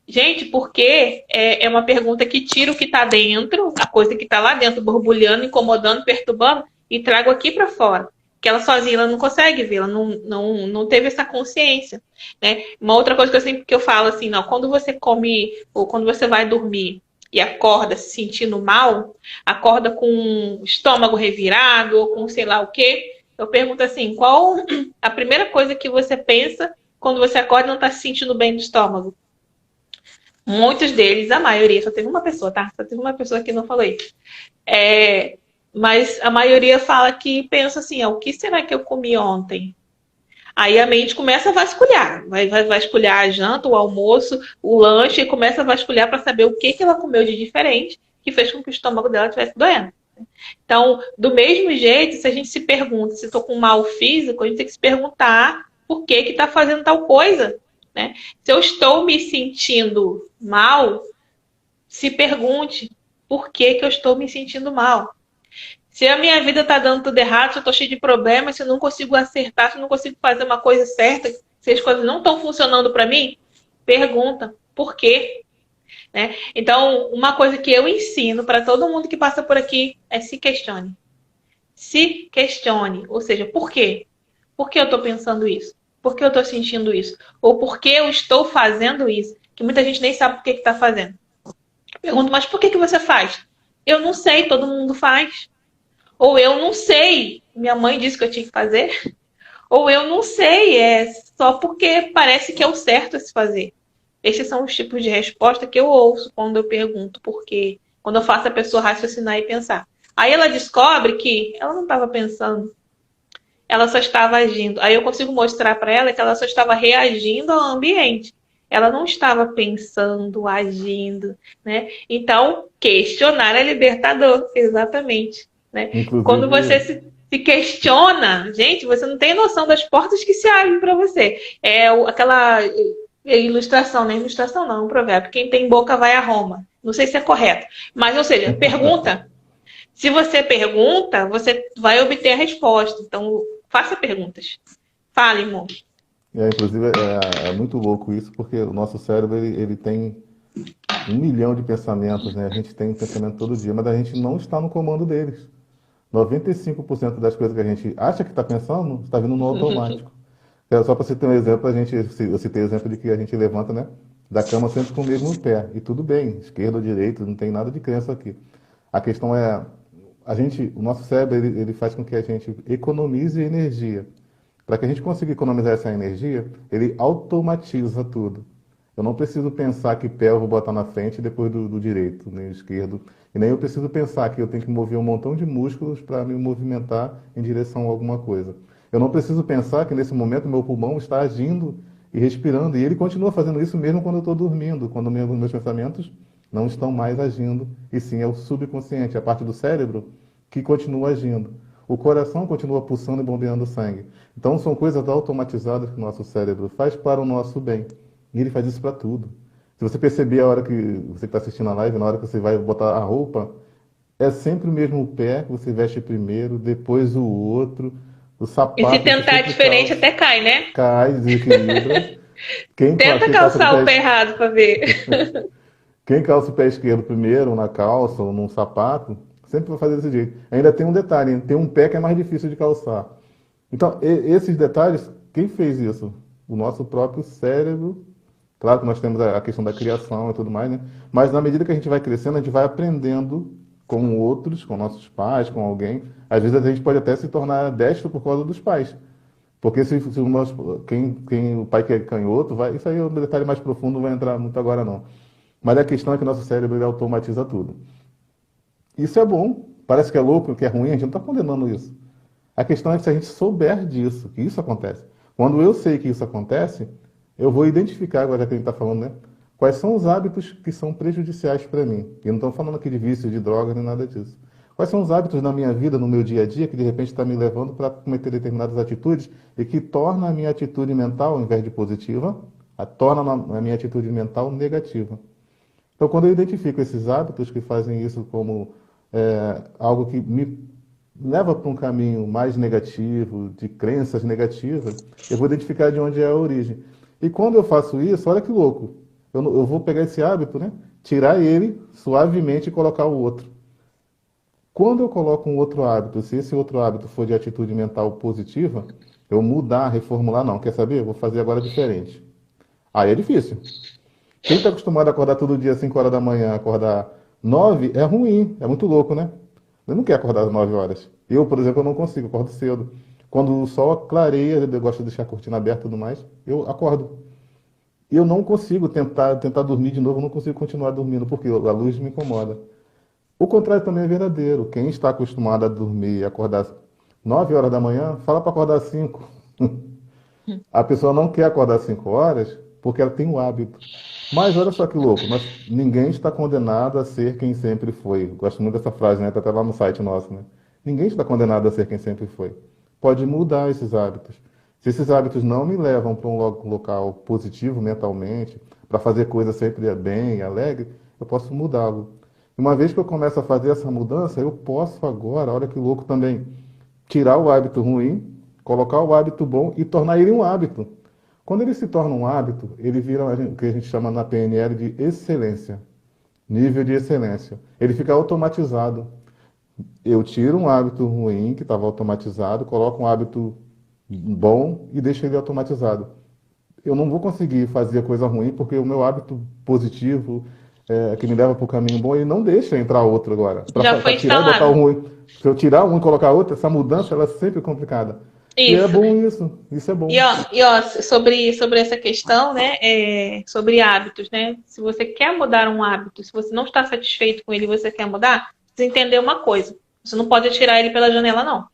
Gente, porque é uma pergunta que tira o que está dentro, a coisa que está lá dentro, borbulhando, incomodando, perturbando, e trago aqui para fora. Que ela sozinha ela não consegue ver, ela não teve essa consciência. Né? Uma outra coisa que eu falo assim, não, quando você come ou quando você vai dormir e acorda se sentindo mal, acorda com o estômago revirado ou com sei lá o quê, eu pergunto assim, qual a primeira coisa que você pensa quando você acorda e não está se sentindo bem no estômago? Muitos deles, a maioria, só teve uma pessoa, tá? Só teve uma pessoa que não falou isso. Mas a maioria fala que pensa assim, o que será que eu comi ontem? Aí a mente começa a vasculhar. Vai vasculhar a janta, o almoço, o lanche, e começa a vasculhar para saber o que ela comeu de diferente que fez com que o estômago dela estivesse doendo. Então, do mesmo jeito, se a gente se pergunta se estou com um mal físico, a gente tem que se perguntar por que está fazendo tal coisa. Né? Se eu estou me sentindo mal, se pergunte por que que eu estou me sentindo mal. Se a minha vida está dando tudo errado, se eu estou cheio de problemas, se eu não consigo acertar, se eu não consigo fazer uma coisa certa, se as coisas não estão funcionando para mim, pergunta por quê. Né? Então, uma coisa que eu ensino para todo mundo que passa por aqui é se questione. Se questione, ou seja, por quê? Por que eu estou pensando isso? Por que eu estou sentindo isso? Ou por que eu estou fazendo isso? Que muita gente nem sabe por que está fazendo. Pergunto, mas por que você faz? Eu não sei, todo mundo faz. Ou eu não sei, minha mãe disse que eu tinha que fazer. Ou eu não sei, é só porque parece que é o certo a se fazer. Esses são os tipos de resposta que eu ouço quando eu pergunto por quê. Quando eu faço a pessoa raciocinar e pensar. Aí ela descobre que ela não estava pensando. Ela só estava agindo. Aí eu consigo mostrar para ela que ela só estava reagindo ao ambiente. Ela não estava pensando, agindo, né? Então, questionar é libertador, exatamente. Né? Quando você Inclusive, se questiona, gente, você não tem noção das portas que se abrem para você. Aquela ilustração, não é ilustração não, um provérbio. Quem tem boca vai a Roma. Não sei se é correto. Mas, ou seja, pergunta. Se você pergunta, você vai obter a resposta. Então, faça perguntas. Fale, irmão. inclusive é muito louco isso, porque o nosso cérebro ele tem 1 milhão de pensamentos, né? A gente tem pensamento todo dia, mas a gente não está no comando deles. 95% das coisas que a gente acha que está pensando está vindo no automático. Só para você ter um exemplo, eu citei o exemplo de que a gente levanta, né, da cama sempre com o mesmo pé. E tudo bem, esquerdo ou direito, não tem nada de crença aqui. A questão é, o nosso cérebro, ele faz com que a gente economize energia. Para que a gente consiga economizar essa energia, ele automatiza tudo. Eu não preciso pensar que pé eu vou botar na frente depois do direito, nem do esquerdo. E nem eu preciso pensar que eu tenho que mover um montão de músculos para me movimentar em direção a alguma coisa. Eu não preciso pensar que nesse momento meu pulmão está agindo e respirando. E ele continua fazendo isso mesmo quando eu estou dormindo, quando meus pensamentos não estão mais agindo. E sim, é o subconsciente, a parte do cérebro que continua agindo. O coração continua pulsando e bombeando sangue. Então são coisas automatizadas que o nosso cérebro faz para o nosso bem. E ele faz isso para tudo. Se você perceber a hora que você está assistindo a live, na hora que você vai botar a roupa, é sempre o mesmo pé que você veste primeiro, depois o outro, o E se sapato. tentar diferente, até cai, né? Cai, desequilibra. Tenta Quem calça calçar o pé errado para ver. quem calça o pé esquerdo primeiro, na calça ou num sapato, Sempre vou fazer desse jeito. Ainda tem um detalhe, tem um pé que é mais difícil de calçar. Então, esses detalhes, quem fez isso? O nosso próprio cérebro. Claro que nós temos a questão da criação e tudo mais, né? Mas na medida que a gente vai crescendo, a gente vai aprendendo com outros, com nossos pais, com alguém. Às vezes a gente pode até se tornar destro por causa dos pais. Porque se quem o pai que é canhoto, isso aí é um detalhe mais profundo, não vai entrar muito agora não. Mas a questão é que o nosso cérebro ele automatiza tudo. Isso é bom, parece que é louco, que é ruim, a gente não está condenando isso. A questão é que se a gente souber disso, que isso acontece. Quando eu sei que isso acontece, eu vou identificar, agora que a gente está falando, né? Quais são os hábitos que são prejudiciais para mim. E não estamos falando aqui de vício, de droga, nem nada disso. Quais são os hábitos na minha vida, no meu dia a dia, que de repente está me levando para cometer determinadas atitudes e que torna a minha atitude mental, ao invés de positiva, torna a minha atitude mental negativa. Então, quando eu identifico esses hábitos que fazem isso como algo que me leva para um caminho mais negativo, de crenças negativas, eu vou identificar de onde é a origem. E quando eu faço isso, olha que louco, eu vou pegar esse hábito, né? Tirar ele suavemente e colocar o outro. Quando eu coloco um outro hábito, se esse outro hábito for de atitude mental positiva, eu mudar, reformular, não. Quer saber? Eu vou fazer agora diferente. Aí é difícil. Quem está acostumado a acordar todo dia às 5 horas da manhã, acordar 9, é ruim, é muito louco, né? Eu não quero acordar às 9 horas. Eu, por exemplo, eu não consigo, acordo cedo. Quando o sol clareia, eu gosto de deixar a cortina aberta e tudo mais, eu acordo. E eu não consigo tentar dormir de novo, eu não consigo continuar dormindo, porque a luz me incomoda. O contrário também é verdadeiro. Quem está acostumado a dormir e acordar às 9 horas da manhã, fala para acordar às 5. A pessoa não quer acordar às 5 horas porque ela tem o hábito. Mas olha só que louco, ninguém está condenado a ser quem sempre foi. Gosto muito dessa frase, né? Está até lá no site nosso, né? Ninguém está condenado a ser quem sempre foi. Pode mudar esses hábitos. Se esses hábitos não me levam para um local positivo mentalmente, para fazer coisas sempre bem, alegre, eu posso mudá-lo. Uma vez que eu começo a fazer essa mudança, eu posso agora, olha que louco também, tirar o hábito ruim, colocar o hábito bom e tornar ele um hábito. Quando ele se torna um hábito, ele vira o que a gente chama na PNL de excelência, nível de excelência. Ele fica automatizado. Eu tiro um hábito ruim, que estava automatizado, coloco um hábito bom e deixo ele automatizado. Eu não vou conseguir fazer coisa ruim, porque o meu hábito positivo, que me leva para o caminho bom, ele não deixa entrar outro agora. Já foi Tirar e botar o instalado. ruim. Se eu tirar um e colocar outro, essa mudança ela é sempre complicada. E é Isso. bom isso é bom. E ó, sobre essa questão, né, sobre hábitos, né? Se você quer mudar um hábito, se você não está satisfeito com ele e você quer mudar, precisa entender uma coisa. Você não pode atirar ele pela janela, não.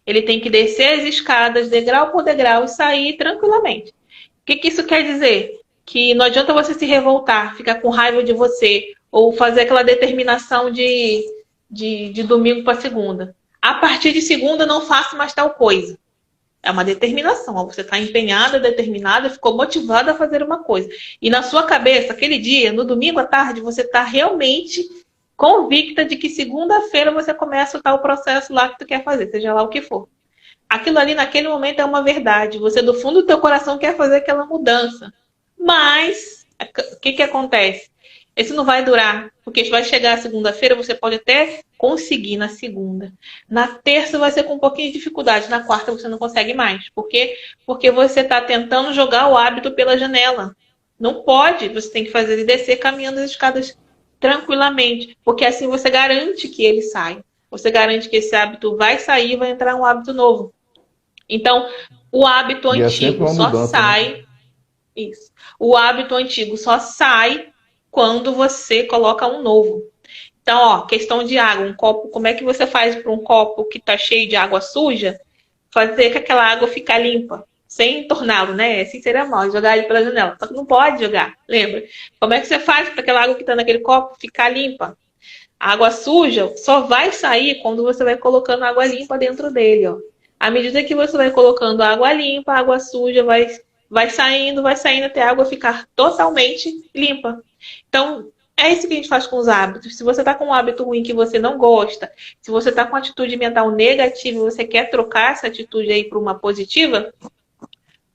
Ele tem que descer as escadas, degrau por degrau, e sair tranquilamente. O que isso quer dizer? Que não adianta você se revoltar, ficar com raiva de você, ou fazer aquela determinação de domingo para segunda. A partir de segunda, não faço mais tal coisa. É uma determinação. Você está empenhada, determinada, ficou motivada a fazer uma coisa. E na sua cabeça, aquele dia, no domingo à tarde, você está realmente convicta de que segunda-feira você começa o tal processo lá que tu quer fazer, seja lá o que for. Aquilo ali, naquele momento, é uma verdade. Você, do fundo do teu coração, quer fazer aquela mudança. Mas, o que acontece? Esse não vai durar, porque vai chegar a segunda-feira, você pode até conseguir na segunda. Na terça vai ser com um pouquinho de dificuldade, na quarta você não consegue mais. Por quê? Porque você está tentando jogar o hábito pela janela. Não pode, você tem que fazer ele descer caminhando as escadas tranquilamente, porque assim você garante que ele sai. Você garante que esse hábito vai sair e vai entrar um hábito novo. Então, o hábito antigo só sai... Né? Isso. O hábito antigo só sai quando você coloca um novo. Então, ó, questão de água, um copo, como é que você faz para um copo que está cheio de água suja, fazer que aquela água fique limpa, sem torná-lo, né? Assim seria mal, jogar ele pela janela. Só que não pode jogar, lembra? Como é que você faz para aquela água que está naquele copo ficar limpa? A água suja só vai sair quando você vai colocando água limpa dentro dele, ó. À medida que você vai colocando água limpa, a água suja vai saindo até a água ficar totalmente limpa. Então, é isso que a gente faz com os hábitos. Se você está com um hábito ruim que você não gosta, se você está com uma atitude mental negativa e você quer trocar essa atitude aí para uma positiva,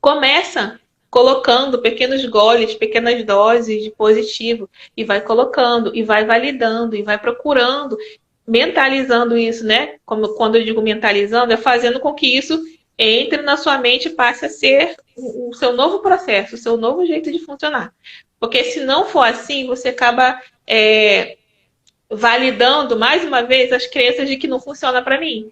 começa colocando pequenos goles, pequenas doses de positivo, e vai colocando, e vai validando, e vai procurando mentalizando isso, né? Como quando eu digo mentalizando, é fazendo com que isso entre na sua mente e passe a ser o seu novo processo, o seu novo jeito de funcionar. Porque se não for assim, você acaba validando mais uma vez as crenças de que não funciona para mim.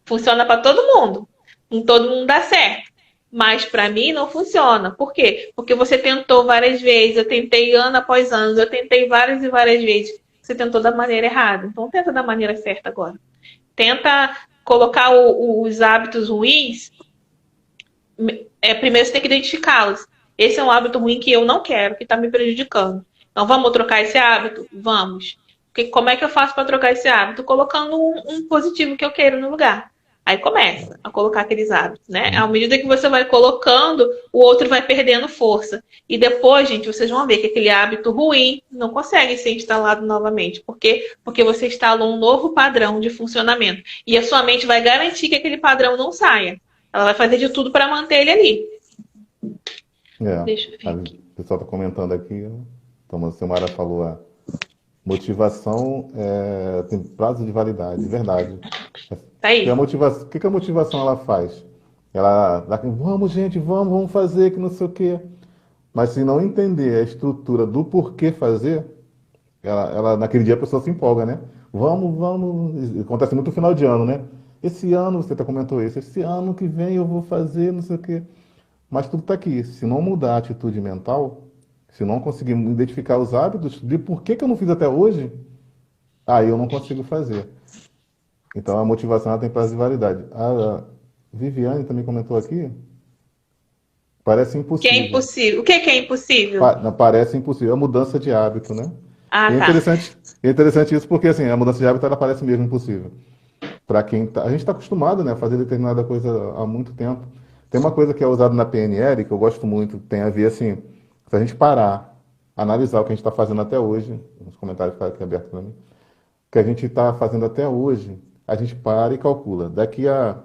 Funciona para todo mundo. Em todo mundo dá certo. Mas para mim não funciona. Por quê? Porque você tentou várias vezes, eu tentei ano após ano, eu tentei várias e várias vezes. Você tentou da maneira errada. Então tenta da maneira certa agora. Tenta colocar os hábitos ruins. Primeiro você tem que identificá-los. Esse é um hábito ruim que eu não quero, que está me prejudicando. Então vamos trocar esse hábito? Vamos. Porque como é que eu faço para trocar esse hábito? Colocando um positivo que eu quero no lugar. Aí começa a colocar aqueles hábitos, né? À medida que você vai colocando, o outro vai perdendo força. E depois, gente, vocês vão ver que aquele hábito ruim não consegue ser instalado novamente. Por quê? Porque você instalou um novo padrão de funcionamento. E a sua mente vai garantir que aquele padrão não saia. Ela vai fazer de tudo para manter ele ali. Deixa eu ver aqui. O pessoal está comentando aqui, como a Silmara falou, a motivação tem prazo de validade, verdade. Tá aí. O que a motivação ela faz? Vamos, gente, vamos fazer, que não sei o quê. Mas se não entender a estrutura do porquê fazer, ela naquele dia a pessoa se empolga, né? Vamos. Acontece muito no final de ano, né? Esse ano, você até comentou isso, esse ano que vem eu vou fazer, não sei o quê. Mas tudo está aqui. Se não mudar a atitude mental, se não conseguir identificar os hábitos de por que eu não fiz até hoje, aí eu não consigo fazer. Então a motivação ela tem prazo de validade. A Viviane também comentou aqui, parece impossível. Que é impossível. O que é impossível? Parece impossível. A mudança de hábito, né? Ah, é tá. interessante isso porque assim, a mudança de hábito ela parece mesmo impossível. Para quem a gente está acostumado, né, a fazer determinada coisa há muito tempo. Tem uma coisa que é usada na PNL que eu gosto muito, tem a ver assim, se a gente parar, analisar o que a gente está fazendo até hoje, nos comentários ficam aqui abertos para mim, o que a gente está fazendo até hoje, a gente para e calcula. Daqui a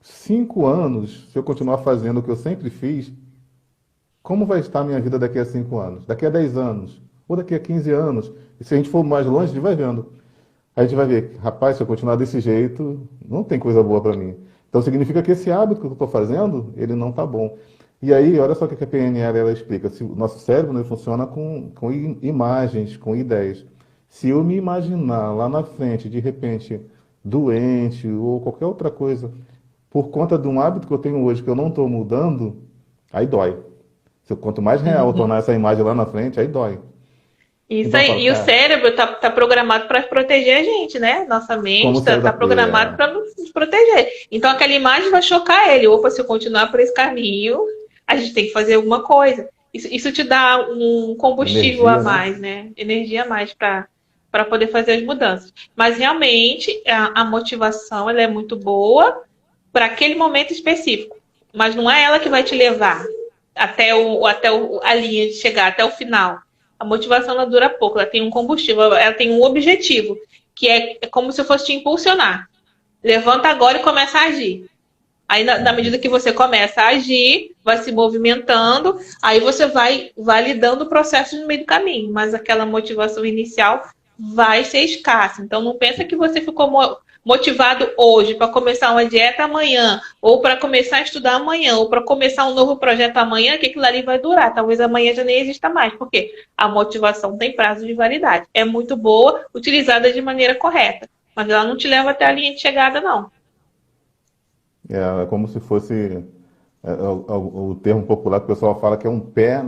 5 anos, se eu continuar fazendo o que eu sempre fiz, como vai estar a minha vida daqui a 5 anos? Daqui a 10 anos? Ou daqui a 15 anos? E se a gente for mais longe, a gente vai vendo. Aí a gente vai ver, rapaz, se eu continuar desse jeito, não tem coisa boa para mim. Então significa que esse hábito que eu estou fazendo, ele não está bom. E aí, olha só o que a PNL ela explica. Se o nosso cérebro né, funciona com imagens, com ideias. Se eu me imaginar lá na frente, de repente, doente ou qualquer outra coisa, por conta de um hábito que eu tenho hoje que eu não estou mudando, aí dói. Quanto mais real eu tornar essa imagem lá na frente, aí dói. Isso Então, aí. E o cérebro tá programado para proteger a gente, né? Nossa mente tá programado para nos proteger. Então aquela imagem vai chocar ele. Opa, se eu continuar por esse caminho, a gente tem que fazer alguma coisa. Isso te dá um combustível energia, a mais, né? Energia a mais para poder fazer as mudanças. Mas realmente a motivação ela é muito boa para aquele momento específico. Mas não é ela que vai te levar até a linha de chegar, até o final. A motivação ela dura pouco, ela tem um combustível, ela tem um objetivo, que é como se eu fosse te impulsionar. Levanta agora e começa a agir. Aí, na medida que você começa a agir, vai se movimentando, aí você vai validando o processo no meio do caminho, mas aquela motivação inicial vai ser escassa. Então, não pensa que você ficou motivado hoje para começar uma dieta amanhã, ou para começar a estudar amanhã, ou para começar um novo projeto amanhã, que aquilo ali vai durar. Talvez amanhã já nem exista mais, porque a motivação tem prazo de validade. É muito boa, utilizada de maneira correta, mas ela não te leva até a linha de chegada, não. É como se fosse o termo popular que o pessoal fala que é um pé,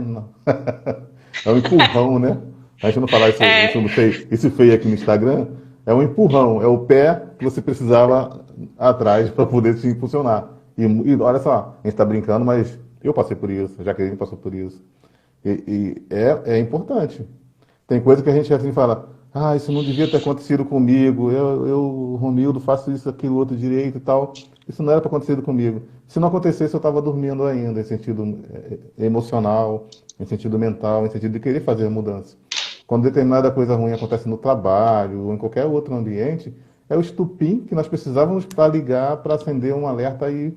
é um empurrão, né? A gente não fala isso feio aqui no Instagram, é um empurrão, é o pé que você precisava atrás para poder se impulsionar. E olha só, a gente está brincando, mas eu passei por isso, a Jaqueline passou por isso. E é importante. Tem coisa que a gente assim fala, isso não devia ter acontecido comigo, eu Romildo, faço isso, aquilo, outro direito e tal. Isso não era para acontecer comigo. Se não acontecesse, eu estava dormindo ainda, em sentido emocional, em sentido mental, em sentido de querer fazer a mudança. Quando determinada coisa ruim acontece no trabalho ou em qualquer outro ambiente, é o estupim que nós precisávamos para ligar, para acender um alerta e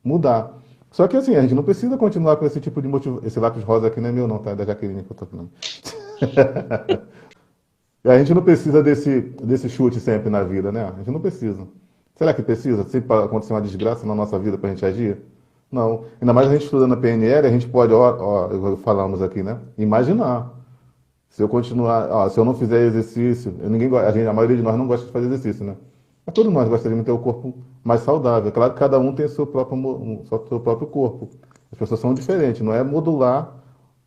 mudar. Só que assim, a gente não precisa continuar com esse tipo de motivo. Esse lápis rosa aqui não é meu não, tá? É da Jaqueline que eu tô falando. A gente não precisa desse chute sempre na vida, né? A gente não precisa. Será que precisa? Sempre para acontecer uma desgraça na nossa vida para a gente agir? Não. Ainda mais a gente estudando a PNL, a gente pode, falamos aqui, né? Imaginar. Se eu continuar, se eu não fizer exercício, a maioria de nós não gosta de fazer exercício, né? Mas todos nós gostaríamos de ter o corpo mais saudável. Claro que cada um tem seu próprio corpo. As pessoas são diferentes, não é modular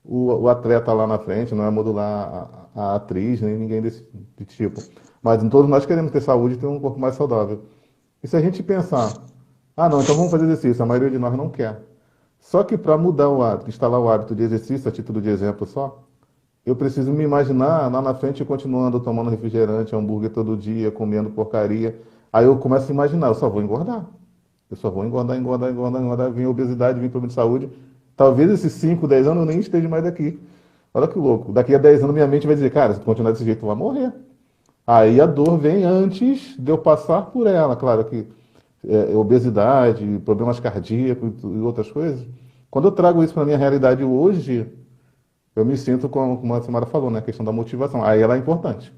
o atleta lá na frente, não é modular a atriz, nem ninguém desse tipo. Mas todos nós queremos ter saúde e ter um corpo mais saudável. E se a gente pensar, não, então vamos fazer exercício, a maioria de nós não quer. Só que para mudar o hábito, instalar o hábito de exercício, a título de exemplo só, eu preciso me imaginar lá na frente continuando tomando refrigerante, hambúrguer todo dia, comendo porcaria. Aí eu começo a imaginar, eu só vou engordar. Eu só vou engordar, engordar, engordar, engordar, vem obesidade, vem problema de saúde. Talvez esses 5, 10 anos eu nem esteja mais daqui. Olha que louco. Daqui a 10 anos minha mente vai dizer, cara, se tu continuar desse jeito, tu vai morrer. Aí a dor vem antes de eu passar por ela. Claro que obesidade, problemas cardíacos e outras coisas. Quando eu trago isso para a minha realidade hoje, eu me sinto como a Samara falou, né? A questão da motivação. Aí ela é importante.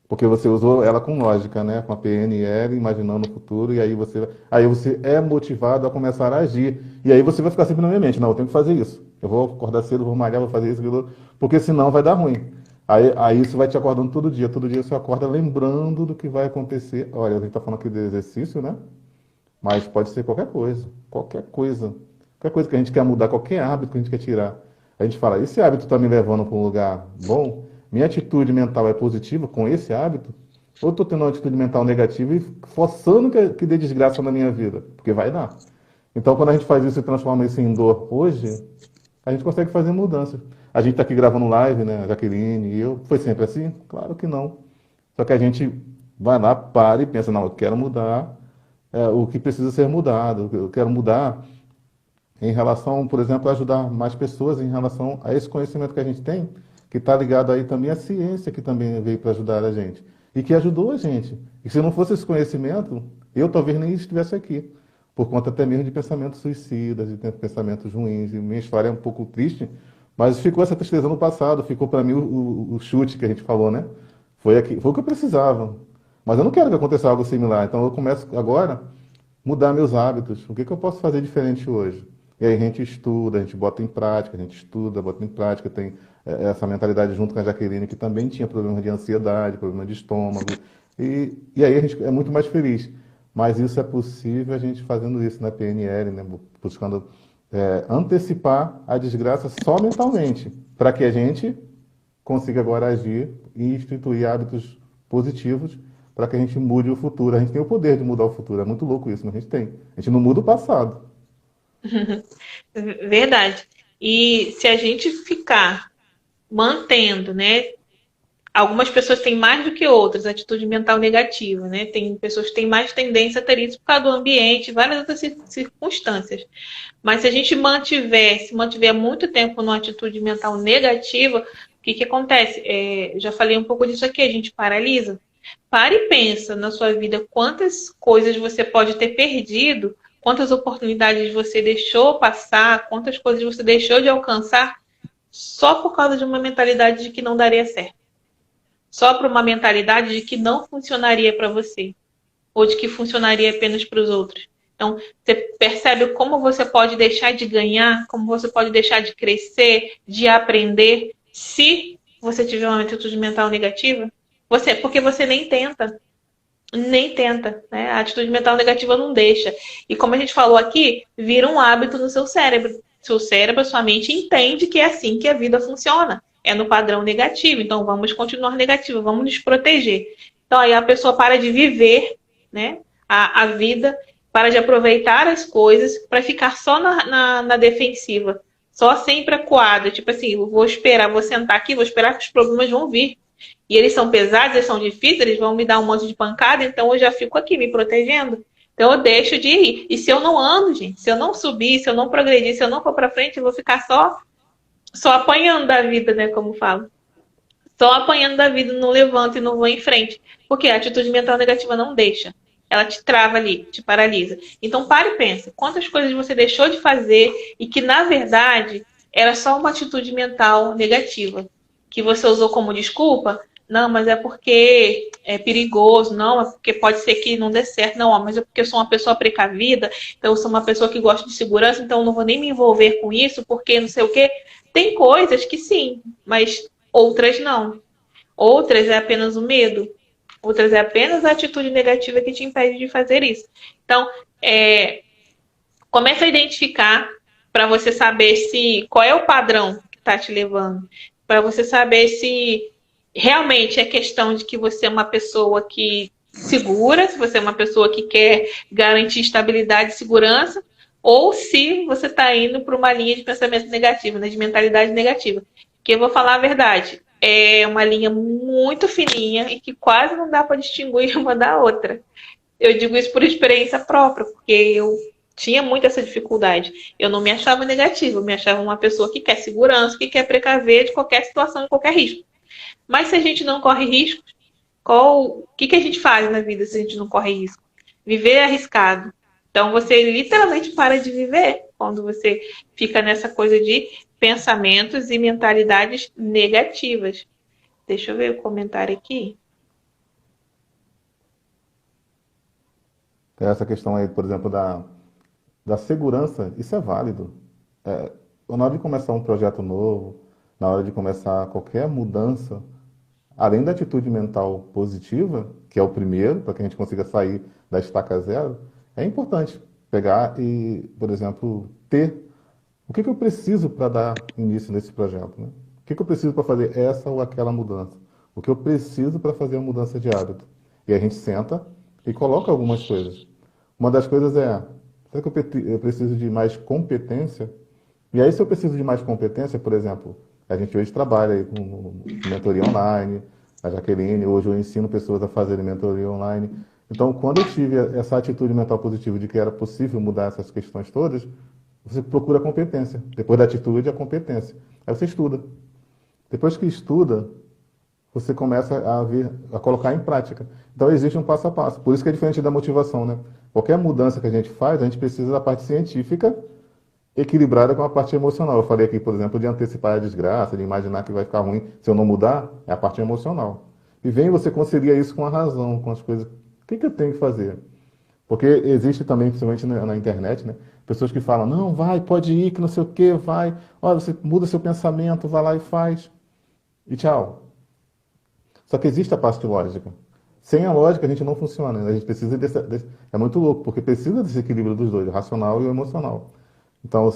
Porque você usou ela com lógica, né? Com a PNL, imaginando o futuro, e aí você é motivado a começar a agir. E aí você vai ficar sempre na minha mente, não, eu tenho que fazer isso. Eu vou acordar cedo, vou malhar, vou fazer isso, aquilo, porque senão vai dar ruim. Aí isso vai te acordando todo dia você acorda lembrando do que vai acontecer. Olha, a gente está falando aqui de exercício, né? Mas pode ser qualquer coisa, qualquer coisa. Qualquer coisa que a gente quer mudar, qualquer hábito que a gente quer tirar. A gente fala, esse hábito está me levando para um lugar bom? Minha atitude mental é positiva com esse hábito? Ou estou tendo uma atitude mental negativa e forçando que dê desgraça na minha vida? Porque vai dar. Então, quando a gente faz isso e transforma isso em dor hoje, a gente consegue fazer mudanças. A gente está aqui gravando live, né? A Jaqueline e eu. Foi sempre assim? Claro que não. Só que a gente vai lá, para e pensa, não, eu quero mudar o que precisa ser mudado. Eu quero mudar em relação, por exemplo, a ajudar mais pessoas em relação a esse conhecimento que a gente tem, que está ligado aí também à ciência, que também veio para ajudar a gente, e que ajudou a gente. E se não fosse esse conhecimento, eu talvez nem estivesse aqui, por conta até mesmo de pensamentos suicidas, de pensamentos ruins. E minha história é um pouco triste, mas ficou essa tristeza no passado, ficou para mim o chute que a gente falou, né? Foi o que eu precisava. Mas eu não quero que aconteça algo similar, então eu começo agora a mudar meus hábitos. O que eu posso fazer diferente hoje? E aí a gente estuda, a gente bota em prática, a gente estuda, bota em prática, tem essa mentalidade junto com a Jaqueline, que também tinha problemas de ansiedade, problema de estômago, e aí a gente é muito mais feliz. Mas isso é possível a gente fazendo isso na PNL, né? Buscando antecipar a desgraça só mentalmente, para que a gente consiga agora agir e instituir hábitos positivos para que a gente mude o futuro. A gente tem o poder de mudar o futuro, é muito louco isso, mas a gente tem. A gente não muda o passado. Verdade. E se a gente ficar mantendo, né? Algumas pessoas têm mais do que outras atitude mental negativa, né? Tem pessoas que têm mais tendência a ter isso por causa do ambiente, várias outras circunstâncias. Mas se a gente se mantiver muito tempo numa atitude mental negativa, o que acontece? Já falei um pouco disso aqui, a gente paralisa. Pare e pensa na sua vida quantas coisas você pode ter perdido, quantas oportunidades você deixou passar, quantas coisas você deixou de alcançar só por causa de uma mentalidade de que não daria certo. Só por uma mentalidade de que não funcionaria para você. Ou de que funcionaria apenas para os outros. Então, você percebe como você pode deixar de ganhar, como você pode deixar de crescer, de aprender, se você tiver uma atitude mental negativa? Porque você nem tenta. Nem tenta, né? A atitude mental negativa não deixa. E como a gente falou aqui, vira um hábito no seu cérebro. Seu cérebro, sua mente entende que é assim que a vida funciona. É no padrão negativo. Então vamos continuar negativo, vamos nos proteger. Então aí a pessoa para de viver, né, a vida, para de aproveitar as coisas para ficar só na defensiva. Só sempre acuada. Tipo assim, eu vou esperar, vou sentar aqui, vou esperar que os problemas vão vir. E eles são pesados, eles são difíceis, eles vão me dar um monte de pancada, então eu já fico aqui me protegendo. Então eu deixo de ir. E se eu não ando, gente, se eu não subir, se eu não progredir, se eu não for pra frente, eu vou ficar só apanhando da vida, né, como falo. Só apanhando da vida, não levanto e não vou em frente. Porque a atitude mental negativa não deixa. Ela te trava ali, te paralisa. Então pare e pensa, quantas coisas você deixou de fazer e que, na verdade, era só uma atitude mental negativa, que você usou como desculpa. Não, mas é porque é perigoso. Não, é porque pode ser que não dê certo. Não, mas é porque eu sou uma pessoa precavida, então eu sou uma pessoa que gosta de segurança, então eu não vou nem me envolver com isso, porque não sei o quê. Tem coisas que sim, mas outras não. Outras é apenas o medo. Outras é apenas a atitude negativa que te impede de fazer isso. Então, começa a identificar para você saber se qual é o padrão que está te levando. Para você saber se realmente é questão de que você é uma pessoa que segura, se você é uma pessoa que quer garantir estabilidade e segurança, ou se você está indo para uma linha de pensamento negativo, né, de mentalidade negativa. Que eu vou falar a verdade, é uma linha muito fininha e que quase não dá para distinguir uma da outra. Eu digo isso por experiência própria, porque eu tinha muito essa dificuldade. Eu não me achava negativa, eu me achava uma pessoa que quer segurança, que quer precaver de qualquer situação e qualquer risco. Mas se a gente não corre risco, o que a gente faz na vida se a gente não corre risco? Viver é arriscado. Então você literalmente para de viver quando você fica nessa coisa de pensamentos e mentalidades negativas. Deixa eu ver o comentário aqui. Essa questão aí, por exemplo, da segurança, isso é válido. Na hora de começar um projeto novo, na hora de começar qualquer mudança, além da atitude mental positiva, que é o primeiro, para que a gente consiga sair da estaca zero, é importante pegar e, por exemplo, ter o que eu preciso para dar início nesse projeto, né? O que eu preciso para fazer essa ou aquela mudança? O que eu preciso para fazer a mudança de hábito? E a gente senta e coloca algumas coisas. Uma das coisas é, será que eu preciso de mais competência? E aí, se eu preciso de mais competência, por exemplo, a gente hoje trabalha aí com mentoria online, a Jaqueline, hoje eu ensino pessoas a fazerem mentoria online. Então, quando eu tive essa atitude mental positiva de que era possível mudar essas questões todas, você procura a competência. Depois da atitude, a competência. Aí você estuda. Depois que estuda, você começa a colocar em prática. Então, existe um passo a passo. Por isso que é diferente da motivação, né? Qualquer mudança que a gente faz, a gente precisa da parte científica equilibrada com a parte emocional. Eu falei aqui, por exemplo, de antecipar a desgraça, de imaginar que vai ficar ruim se eu não mudar, é a parte emocional. E vem você conciliar isso com a razão, com as coisas. O que eu tenho que fazer? Porque existe também, principalmente na internet, né? Pessoas que falam, não, vai, pode ir, que não sei o quê, vai. Olha, você muda seu pensamento, vai lá e faz. E tchau. Só que existe a parte lógica. Sem a lógica, a gente não funciona, né? A gente precisa É muito louco, porque precisa desse equilíbrio dos dois, o racional e o emocional. Então,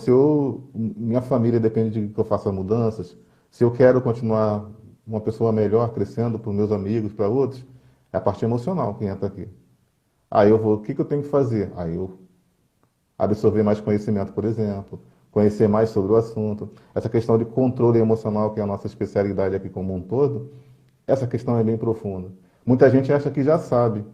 minha família depende de que eu faça mudanças, se eu quero continuar uma pessoa melhor, crescendo para os meus amigos, para outros, é a parte emocional que entra aqui. Aí eu vou, o que eu tenho que fazer? Aí eu absorver mais conhecimento, por exemplo, conhecer mais sobre o assunto. Essa questão de controle emocional, que é a nossa especialidade aqui como um todo, essa questão é bem profunda. Muita gente acha que já sabe.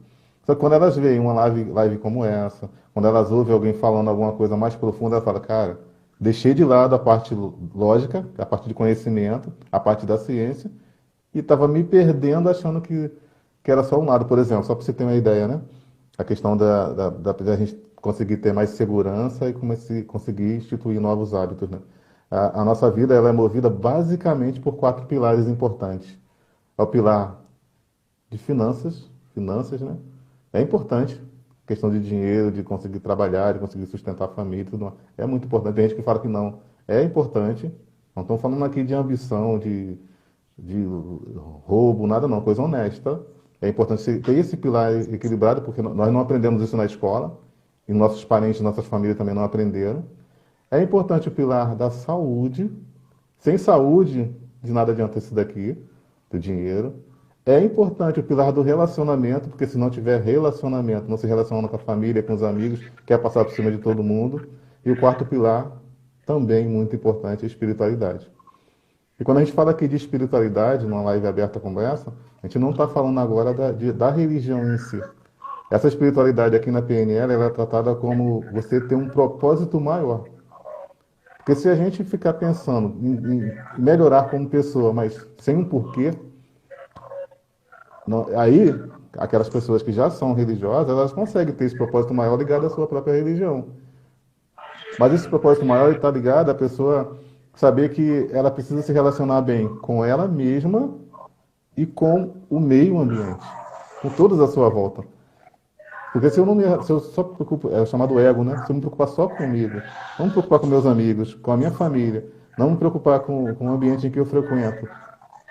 Só que quando elas veem uma live como essa, quando elas ouvem alguém falando alguma coisa mais profunda, ela fala, cara, deixei de lado a parte lógica, a parte de conhecimento, a parte da ciência, e estava me perdendo achando que era só um lado. Por exemplo, só para você ter uma ideia, né? A questão da gente conseguir ter mais segurança e conseguir instituir novos hábitos, né? A nossa vida ela é movida basicamente por 4 pilares importantes. É o pilar de finanças, né? É importante, questão de dinheiro, de conseguir trabalhar, de conseguir sustentar a família, tudo mais. É muito importante. Tem gente que fala que não. É importante. Não estamos falando aqui de ambição, de roubo, nada não, coisa honesta. É importante ter esse pilar equilibrado, porque nós não aprendemos isso na escola, e nossos parentes, nossas famílias também não aprenderam. É importante o pilar da saúde. Sem saúde, de nada adianta isso daqui, do dinheiro. É importante o pilar do relacionamento, porque se não tiver relacionamento, não se relaciona com a família, com os amigos, quer passar por cima de todo mundo. E o quarto pilar, também muito importante, é a espiritualidade. E quando a gente fala aqui de espiritualidade, numa live aberta como essa, a gente não está falando agora da religião em si. Essa espiritualidade aqui na PNL, ela é tratada como você ter um propósito maior. Porque se a gente ficar pensando em melhorar como pessoa, mas sem um porquê, aí aquelas pessoas que já são religiosas, elas conseguem ter esse propósito maior ligado à sua própria religião. Mas esse propósito maior está ligado à pessoa saber que ela precisa se relacionar bem com ela mesma e com o meio ambiente, com todos à sua volta. Porque se eu não me, se eu só me preocupo, é o chamado ego, né? Se eu me preocupar só comigo, não me preocupar com meus amigos, com a minha família, não me preocupar com o ambiente em que eu frequento,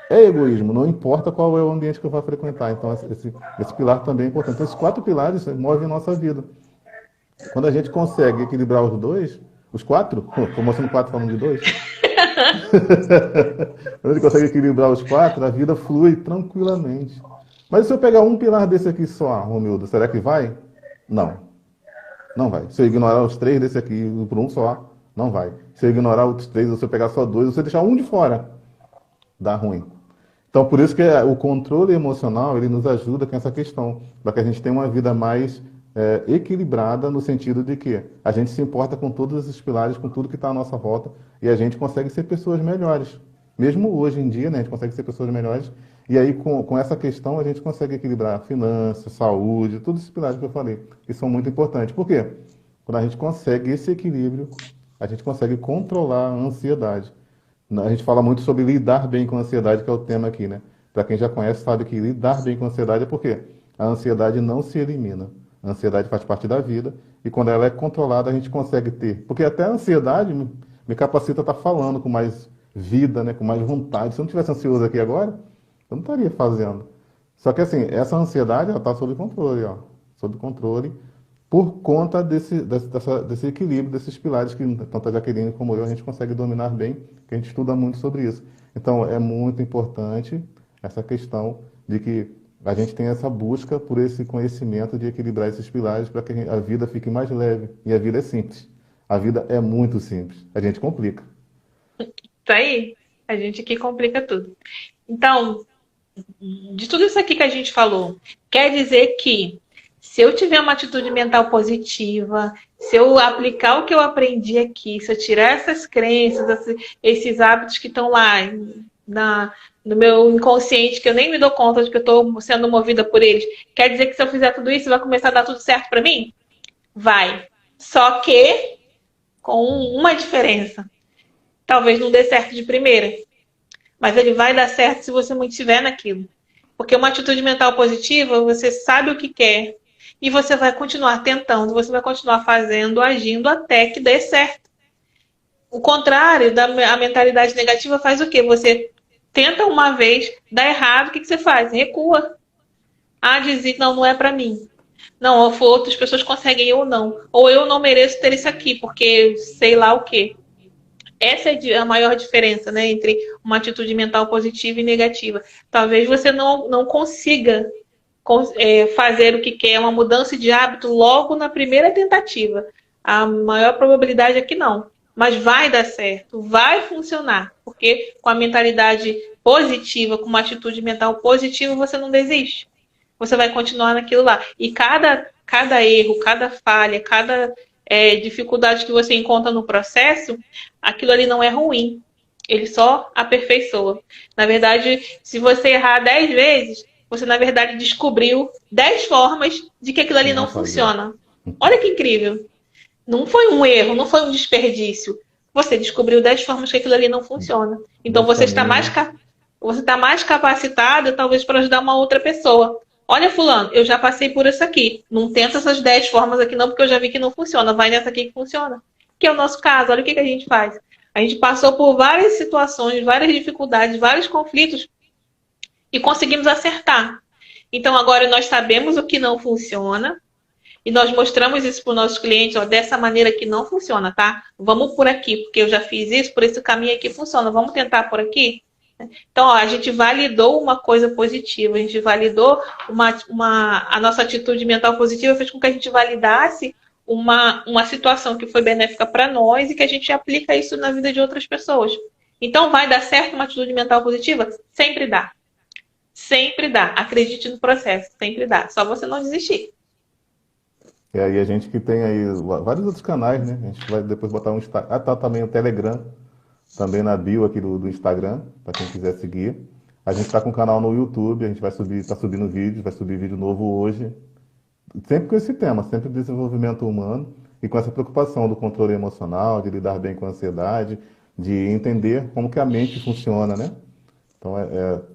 é egoísmo, não importa qual é o ambiente que eu vá frequentar. Então, esse pilar também é importante. Então, esses 4 pilares movem a nossa vida. Quando a gente consegue equilibrar os dois, os quatro, estou mostrando quatro falando de dois, quando a gente consegue equilibrar os quatro, a vida flui tranquilamente. Mas se eu pegar um pilar desse aqui só, Romildo, será que vai? Não, não vai. Se eu ignorar os três desse aqui por um só, não vai. Se eu ignorar outros três, ou se eu pegar só dois, ou se eu deixar um de fora, dá ruim. Então, por isso que o controle emocional, ele nos ajuda com essa questão, para que a gente tenha uma vida mais equilibrada, no sentido de que a gente se importa com todos esses pilares, com tudo que está à nossa volta, e a gente consegue ser pessoas melhores. Mesmo hoje em dia, né, a gente consegue ser pessoas melhores, e aí com essa questão a gente consegue equilibrar finanças, saúde, todos esses pilares que eu falei, que são muito importantes. Por quê? Quando a gente consegue esse equilíbrio, a gente consegue controlar a ansiedade. A gente fala muito sobre lidar bem com a ansiedade, que é o tema aqui, né? Para quem já conhece, sabe que lidar bem com a ansiedade é porque a ansiedade não se elimina. A ansiedade faz parte da vida e quando ela é controlada, a gente consegue ter. Porque até a ansiedade me capacita a estar falando com mais vida, né? Com mais vontade. Se eu não tivesse ansioso aqui agora, eu não estaria fazendo. Só que assim, essa ansiedade, ela está sob controle, ó. Sob controle por conta desse equilíbrio, desses pilares que tanto a Jaqueline como eu, a gente consegue dominar bem, que a gente estuda muito sobre isso. Então, é muito importante essa questão de que a gente tem essa busca por esse conhecimento de equilibrar esses pilares para que a vida fique mais leve. E a vida é simples. A vida é muito simples. A gente complica. Isso aí, a gente aqui complica tudo. Então, de tudo isso aqui que a gente falou, quer dizer que se eu tiver uma atitude mental positiva, se eu aplicar o que eu aprendi aqui, se eu tirar essas crenças, esses hábitos que estão lá no meu inconsciente, que eu nem me dou conta de que eu estou sendo movida por eles, quer dizer que se eu fizer tudo isso, vai começar a dar tudo certo para mim? Vai. Só que com uma diferença. Talvez não dê certo de primeira, mas ele vai dar certo se você mantiver naquilo. Porque uma atitude mental positiva, você sabe o que quer e você vai continuar tentando, você vai continuar fazendo, agindo até que dê certo. O contrário da a mentalidade negativa faz o quê? Você tenta uma vez, dá errado, o que você faz? Recua. Ah, diz, não, não é para mim. Não, outras pessoas conseguem, eu não. Ou eu não mereço ter isso aqui, porque sei lá o quê. Essa é a maior diferença, né, entre uma atitude mental positiva e negativa. Talvez você não consiga fazer o que quer, uma mudança de hábito logo na primeira tentativa. A maior probabilidade é que não. Mas vai dar certo, vai funcionar. Porque com a mentalidade positiva, com uma atitude mental positiva, você não desiste. Você vai continuar naquilo lá. E cada erro, cada falha, cada dificuldade que você encontra no processo, aquilo ali não é ruim. Ele só aperfeiçoa. Na verdade, se você errar 10 vezes, você, na verdade, descobriu 10 formas de que aquilo ali não funciona. Olha que incrível. Não foi um erro, não foi um desperdício. Você descobriu 10 formas que aquilo ali não funciona. Então, você está mais capacitado, talvez, para ajudar uma outra pessoa. Olha, fulano, eu já passei por isso aqui. Não tenta essas 10 formas aqui não, porque eu já vi que não funciona. Vai nessa aqui que funciona. Que é o nosso caso. Olha o que a gente faz. A gente passou por várias situações, várias dificuldades, vários conflitos e conseguimos acertar. Então, agora nós sabemos o que não funciona e nós mostramos isso para os nossos clientes, ó, dessa maneira que não funciona, tá? Vamos por aqui, porque eu já fiz isso, por esse caminho aqui funciona. Vamos tentar por aqui? Então, ó, a gente validou uma coisa positiva, a gente validou a nossa atitude mental positiva, fez com que a gente validasse uma situação que foi benéfica para nós e que a gente aplica isso na vida de outras pessoas. Então, vai dar certo uma atitude mental positiva? Sempre dá. Sempre dá. Acredite no processo, sempre dá. Só você não desistir. E aí a gente que tem aí vários outros canais, né? A gente vai depois botar um Instagram. Ah, tá também o Telegram, também na bio aqui do Instagram, para quem quiser seguir. A gente está com um canal no YouTube, a gente vai subir, está subindo vídeo, vai subir vídeo novo hoje. Sempre com esse tema, sempre desenvolvimento humano e com essa preocupação do controle emocional, de lidar bem com a ansiedade, de entender como que a mente funciona, né?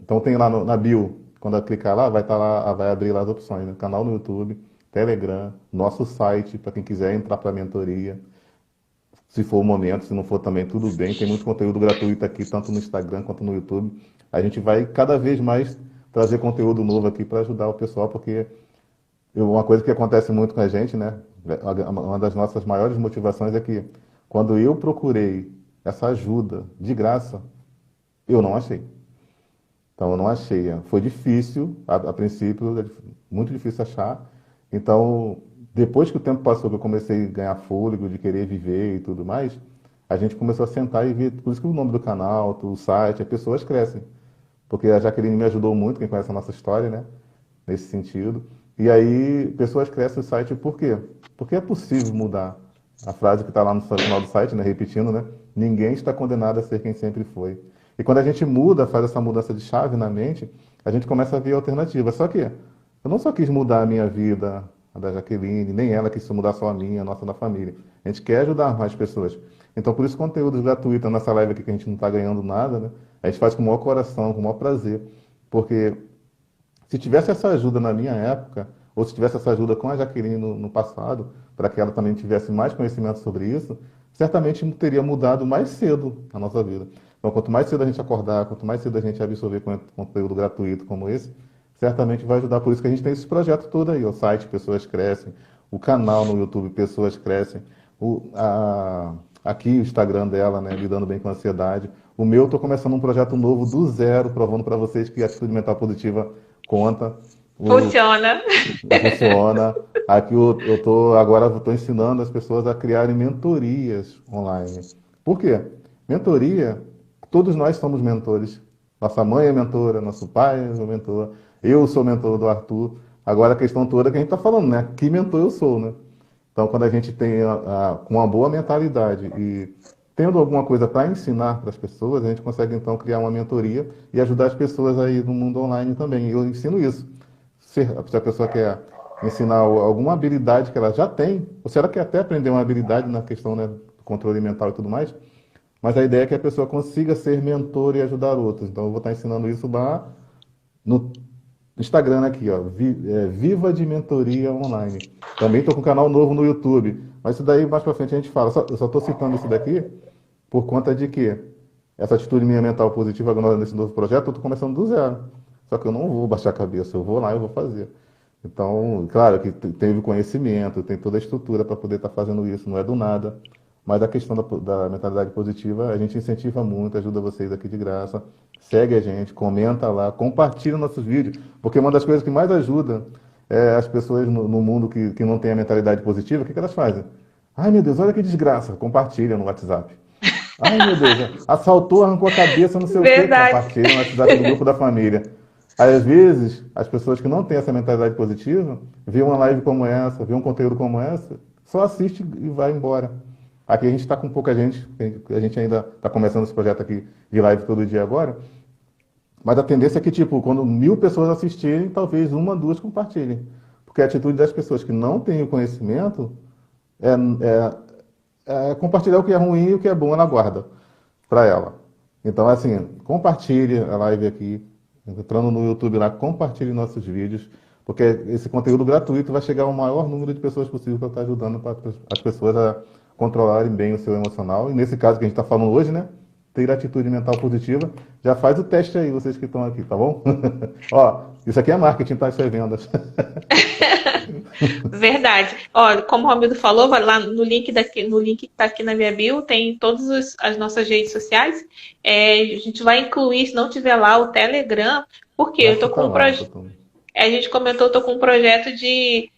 Então tem lá na bio, quando eu clicar lá, vai estar lá, vai abrir lá as opções, né? Canal no YouTube, Telegram, nosso site, para quem quiser entrar para a mentoria. Se for o momento, se não for também, tudo bem. Tem muito conteúdo gratuito aqui, tanto no Instagram quanto no YouTube. A gente vai cada vez mais trazer conteúdo novo aqui para ajudar o pessoal, porque uma coisa que acontece muito com a gente, né? Uma das nossas maiores motivações é que quando eu procurei essa ajuda de graça, eu não achei. Então, eu não achei. Foi difícil, a princípio, muito difícil achar. Então, depois que o tempo passou, que eu comecei a ganhar fôlego, de querer viver e tudo mais, a gente começou a sentar e ver. Por isso que o nome do canal, o site, as pessoas crescem. Porque a Jaqueline me ajudou muito, quem conhece a nossa história, né? Nesse sentido. E aí, pessoas crescem o site por quê? Porque é possível mudar. A frase que está lá no final do site, né? Repetindo, né? Ninguém está condenado a ser quem sempre foi. E quando a gente muda, faz essa mudança de chave na mente, a gente começa a ver alternativas. Só que eu não só quis mudar a minha vida, a da Jaqueline, nem ela quis mudar só a minha, a nossa da família. A gente quer ajudar mais pessoas. Então, por isso, conteúdo gratuito nessa live aqui, que a gente não está ganhando nada, né? A gente faz com o maior coração, com o maior prazer. Porque se tivesse essa ajuda na minha época, ou se tivesse essa ajuda com a Jaqueline no passado, para que ela também tivesse mais conhecimento sobre isso, certamente teria mudado mais cedo a nossa vida. Então, quanto mais cedo a gente acordar, quanto mais cedo a gente absorver conteúdo gratuito como esse, certamente vai ajudar. Por isso que a gente tem esse projeto todo aí. O site Pessoas Crescem, o canal no YouTube Pessoas Crescem, aqui o Instagram dela, né, lidando bem com a ansiedade. O meu, estou começando um projeto novo do zero, provando para vocês que a atitude mental positiva conta. Funciona. Funciona. Aqui agora estou ensinando as pessoas a criarem mentorias online. Por quê? Mentoria, todos nós somos mentores. Nossa mãe é mentora, nosso pai é mentor, eu sou mentor do Arthur. Agora a questão toda é que a gente está falando, né? Que mentor eu sou, né? Então, quando a gente tem com uma boa mentalidade e tendo alguma coisa para ensinar para as pessoas, a gente consegue então criar uma mentoria e ajudar as pessoas aí no mundo online também. Eu ensino isso. Se a pessoa quer ensinar alguma habilidade que ela já tem, ou se ela quer até aprender uma habilidade na questão, né, do controle mental e tudo mais, mas a ideia é que a pessoa consiga ser mentor e ajudar outros. Então, eu vou estar ensinando isso lá no Instagram aqui, ó, Viva de Mentoria Online. Também estou com um canal novo no YouTube, mas isso daí mais para frente a gente fala. Eu só estou citando isso daqui por conta de que essa atitude minha mental positiva agora nesse novo projeto, eu estou começando do zero. Só que eu não vou baixar a cabeça, eu vou lá e vou fazer. Então, claro que teve conhecimento, tem toda a estrutura para poder estar fazendo isso, não é do nada. Mas a questão da mentalidade positiva, a gente incentiva muito, ajuda vocês aqui de graça. Segue a gente, comenta lá, compartilha nossos vídeos, porque uma das coisas que mais ajuda é as pessoas no mundo que não tem a mentalidade positiva, o que elas fazem? Ai, meu Deus, olha que desgraça, compartilha no WhatsApp. Ai, meu Deus, assaltou, arrancou a cabeça, não sei o quê, compartilha no WhatsApp do grupo da família. Aí, às vezes, as pessoas que não têm essa mentalidade positiva, vê uma live como essa, vê um conteúdo como essa, só assiste e vai embora. Aqui a gente está com pouca gente, a gente ainda está começando esse projeto aqui de live todo dia agora, mas a tendência é que, tipo, quando 1000 pessoas assistirem, talvez uma, duas compartilhem. Porque a atitude das pessoas que não têm o conhecimento é compartilhar o que é ruim e o que é bom, ela guarda para ela. Então, assim, compartilhe a live aqui, entrando no YouTube lá, compartilhe nossos vídeos, porque esse conteúdo gratuito vai chegar ao maior número de pessoas possível para estar ajudando as pessoas a controlarem bem o seu emocional. E nesse caso que a gente está falando hoje, né? Ter atitude mental positiva. Já faz o teste aí, vocês que estão aqui, tá bom? Ó, isso aqui é marketing, tá? Isso é vendas. Verdade. Ó, como o Romildo falou, vai lá no link que está aqui na minha bio, tem todas as nossas redes sociais. A gente vai incluir, se não tiver lá, o Telegram, porque eu tô com um projeto. A gente comentou, eu tô com um projeto de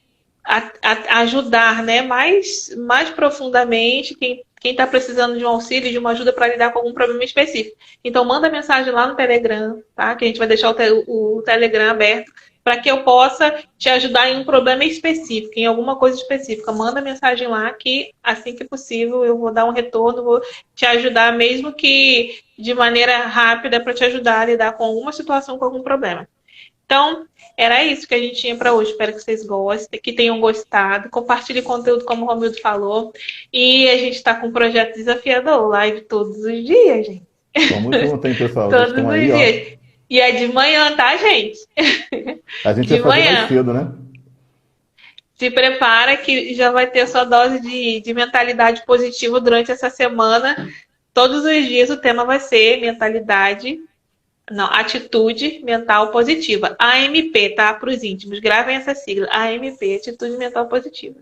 ajudar, né, mais profundamente quem está precisando de um auxílio, de uma ajuda para lidar com algum problema específico. Então, manda mensagem lá no Telegram, tá? Que a gente vai deixar o Telegram aberto para que eu possa te ajudar em um problema específico, em alguma coisa específica. Manda mensagem lá que, assim que possível, eu vou dar um retorno, vou te ajudar, mesmo que de maneira rápida, para te ajudar a lidar com alguma situação, com algum problema. Então, era isso que a gente tinha para hoje. Espero que vocês gostem, que tenham gostado. Compartilhe conteúdo, como o Romildo falou. E a gente está com um projeto desafiador, live todos os dias, gente. Vamos junto, hein, pessoal? Todos os dias. E é de manhã, tá, gente? A gente De vai fazer mais manhã. cedo, né? Se prepara que já vai ter sua dose de mentalidade positiva durante essa semana. Todos os dias o tema vai ser mentalidade, não, atitude mental positiva. AMP, tá? Para os íntimos. Gravem essa sigla. AMP, atitude mental positiva.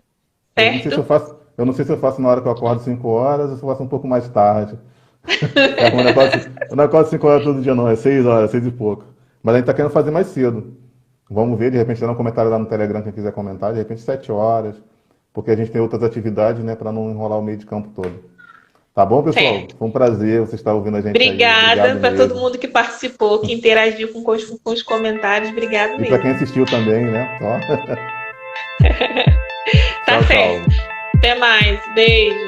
Eu não sei se eu Certo? faço, eu não sei se eu faço na hora que eu acordo 5 horas ou se eu faço um pouco mais tarde. É um negócio, eu não acordo 5 horas todo dia, não, é 6 horas, 6 e pouco. Mas a gente tá querendo fazer mais cedo. Vamos ver, de repente, dar um comentário lá no Telegram, quem quiser comentar, de repente 7 horas, porque a gente tem outras atividades, né, para não enrolar o meio de campo todo. Tá bom, pessoal? Certo. Foi um prazer você estar ouvindo a gente aí. Obrigada Obrigado para todo mesmo. mundo que participou, que interagiu com os comentários. Obrigado E para quem mesmo. assistiu também, né? Ó. Tá Tchau, certo. tchau. Até mais. Beijo.